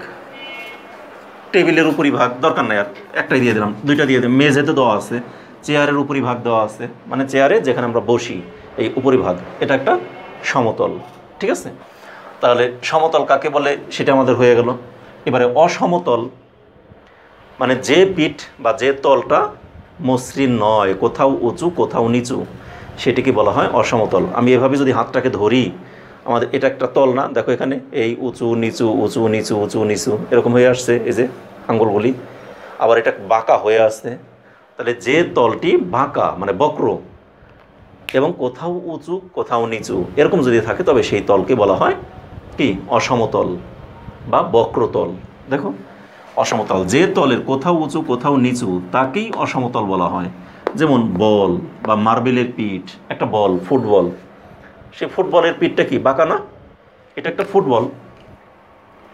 টেবিলের উপরিভাগ দরকার নাই, আর একটাই দিয়ে দিলাম, দুইটা দিয়ে দিলাম। মেঝেতে দেওয়া আছে, চেয়ারের উপরিভাগ দেওয়া আছে, মানে চেয়ারে যেখানে আমরা বসি এই উপরিভাগ, এটা একটা সমতল। ঠিক আছে, তাহলে সমতল কাকে বলে সেটা আমাদের হয়ে গেল। এবারে অসমতল মানে যে পিঠ বা যে তলটা মসৃণ নয়, কোথাও উঁচু কোথাও নিচু, সেটিকে বলা হয় অসমতল। আমি এভাবে যদি হাতটাকে ধরি, আমাদের এটা একটা তল না, দেখো এখানে এই উঁচু নিচু উঁচু নিচু উঁচু নিচু এরকম হয়ে আসছে, এই যে আঙ্গুলগুলি, আবার এটা বাঁকা হয়ে আসছে। তাহলে যে তলটি বাঁকা মানে বক্র এবং কোথাও উঁচু কোথাও নিচু এরকম যদি থাকে, তবে সেই তলকে বলা হয় কি অসমতল বা বক্রতল। দেখো অসমতল, যে তলের কোথাও উঁচু কোথাও নিচু তাকেই অসমতল বলা হয়। যেমন বল বা মার্বেলের পিঠ, একটা বল ফুটবল, সে ফুটবলের পিঠটা কি বাঁকা না, এটা একটা ফুটবল,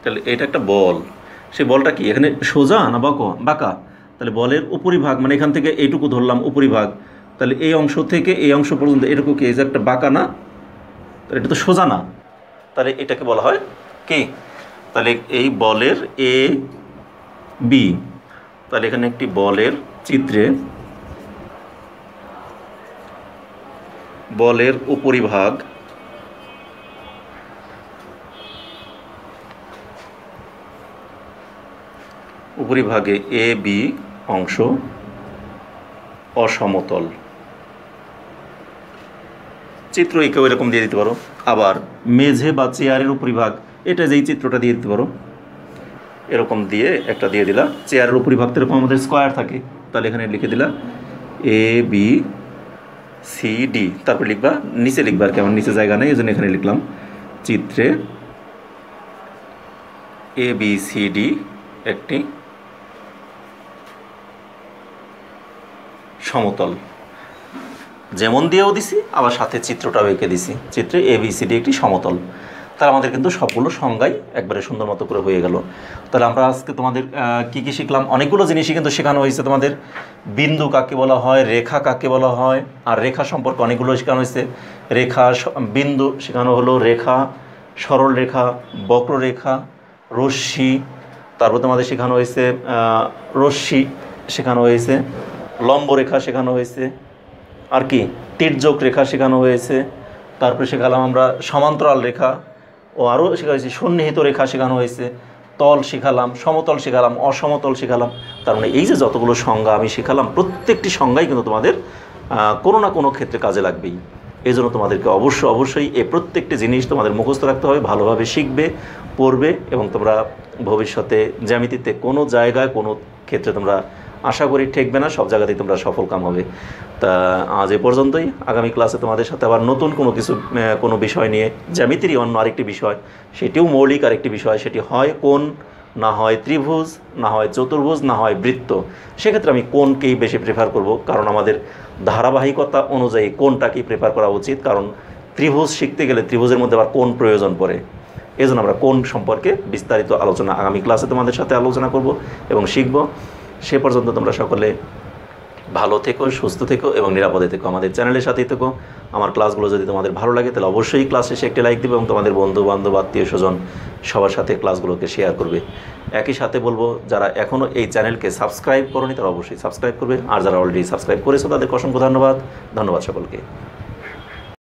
তাহলে এটা একটা বল, সেই বলটা কি এখানে সোজা না বাঁকা? তাহলে বলের উপরিভাগ মানে এখান থেকে এইটুকু ধরলাম উপরিভাগ, তাহলে এই অংশ থেকে এই অংশ পর্যন্ত এটুকু কি এই যে একটা বাঁকা না, তাহলে এটা তো সোজা না, তাহলে এটাকে বলা হয় কি, তাহলে এই বলের এ বি, তাহলে এখানে একটি বলের চিত্রে বলের উপরিভাগ উপরিভাগে এ বি অংশ অসমতল। চিত্র কেউ এরকম দিয়ে দিতে পারো। আবার মেঝে বা চেয়ারের উপরিভাগ, এটা যেই চিত্রটা দিয়ে দিতে পারো, এরকম দিয়ে একটা দিয়ে দিলা। চেয়ারের উপরিভাগ তো এরকম আমাদের স্কোয়ার থাকে, তাহলে এখানে লিখে দিলা এ বি সি ডি, তারপর লিখবা নিচে লিখবা, আর কি আমার নিচে জায়গা নেই এই জন্য এখানে লিখলাম চিত্রে এ বি সি ডি একটি সমতল। যেমন দিয়েও দিছি, আবার সাথে চিত্রটাও এঁকে দিছি, চিত্রে এ বি সি ডি একটি সমতল। তাহলে আমাদের কিন্তু সবগুলো সংজ্ঞাই একবারে সুন্দর মতো করে হয়ে গেল। তাহলে আমরা আজকে তোমাদের কী কী শিখলাম, অনেকগুলো জিনিসই কিন্তু শেখানো হয়েছে তোমাদের। বিন্দু কাকে বলা হয়, রেখা কাকে বলা হয়, আর রেখা সম্পর্কে অনেকগুলো শেখানো হয়েছে। রেখা, বিন্দু শেখানো হলো, রেখা, সরল রেখা, বক্ররেখা, রশ্মি, তারপর তোমাদের শেখানো হয়েছে রশ্মি শেখানো হয়েছে, লম্ব রেখা শেখানো হয়েছে, আর কি তির্যক রেখা শেখানো হয়েছে। তারপরে শেখালাম আমরা সমান্তরাল রেখা, ও আরও শেখা হয়েছে সন্নিহিত রেখা শেখানো হয়েছে, তল শেখালাম, সমতল শেখালাম, অসমতল শেখালাম। তার মানে এই যে যতগুলো সংজ্ঞা আমি শেখালাম, প্রত্যেকটি সংজ্ঞাই কিন্তু তোমাদের কোনো না কোনো ক্ষেত্রে কাজে লাগবেই। এই জন্য তোমাদেরকে অবশ্যই এই প্রত্যেকটি জিনিস তোমাদের মুখস্থ রাখতে হবে, ভালোভাবে শিখবে, পড়বে, এবং তোমরা ভবিষ্যতে জ্যামিতিতে কোনো জায়গায় কোনো ক্ষেত্রে তোমরা আশা করি ঠেকবে না, সব জায়গাতেই তোমরা সফল কাম হবে। তা আজ এ পর্যন্তই। আগামী ক্লাসে তোমাদের সাথে আবার নতুন কোনো বিষয় নিয়ে, জ্যামিতিরই অন্য আরেকটি বিষয়, সেটিও মৌলিক আরেকটি বিষয়, সেটি হয় কোণ, না হয় ত্রিভুজ, না হয় চতুর্ভুজ, না হয় বৃত্ত। সেক্ষেত্রে আমি কোণকেই বেশি প্রেফার করব, কারণ আমাদের ধারাবাহিকতা অনুযায়ী কোণটাকেই প্রেফার করা উচিত, কারণ ত্রিভুজ শিখতে গেলে ত্রিভুজের মধ্যে আবার কোণ প্রয়োজন পড়ে। এই জন্য আমরা কোণ সম্পর্কে বিস্তারিত আলোচনা আগামী ক্লাসে তোমাদের সাথে আলোচনা করব এবং শিখব। সে পর্যন্ত তোমরা সকলে ভালো থেকো, সুস্থ থেকো এবং নিরাপদে থেকো। আমাদের চ্যানেলের সাথেই থেকো। আমার ক্লাসগুলো যদি তোমাদের ভালো লাগে তাহলে অবশ্যই ক্লাস শেষে একটি লাইক দেবে এবং তোমাদের বন্ধু বান্ধব আত্মীয় স্বজন সবার সাথে ক্লাসগুলোকে শেয়ার করবে। একই সাথে বলবো, যারা এখনও এই চ্যানেলকে সাবস্ক্রাইব করোনি তারা অবশ্যই সাবস্ক্রাইব করবে, আর যারা অলরেডি সাবস্ক্রাইব করেছো তাদেরকে অসংখ্য ধন্যবাদ সকলকে।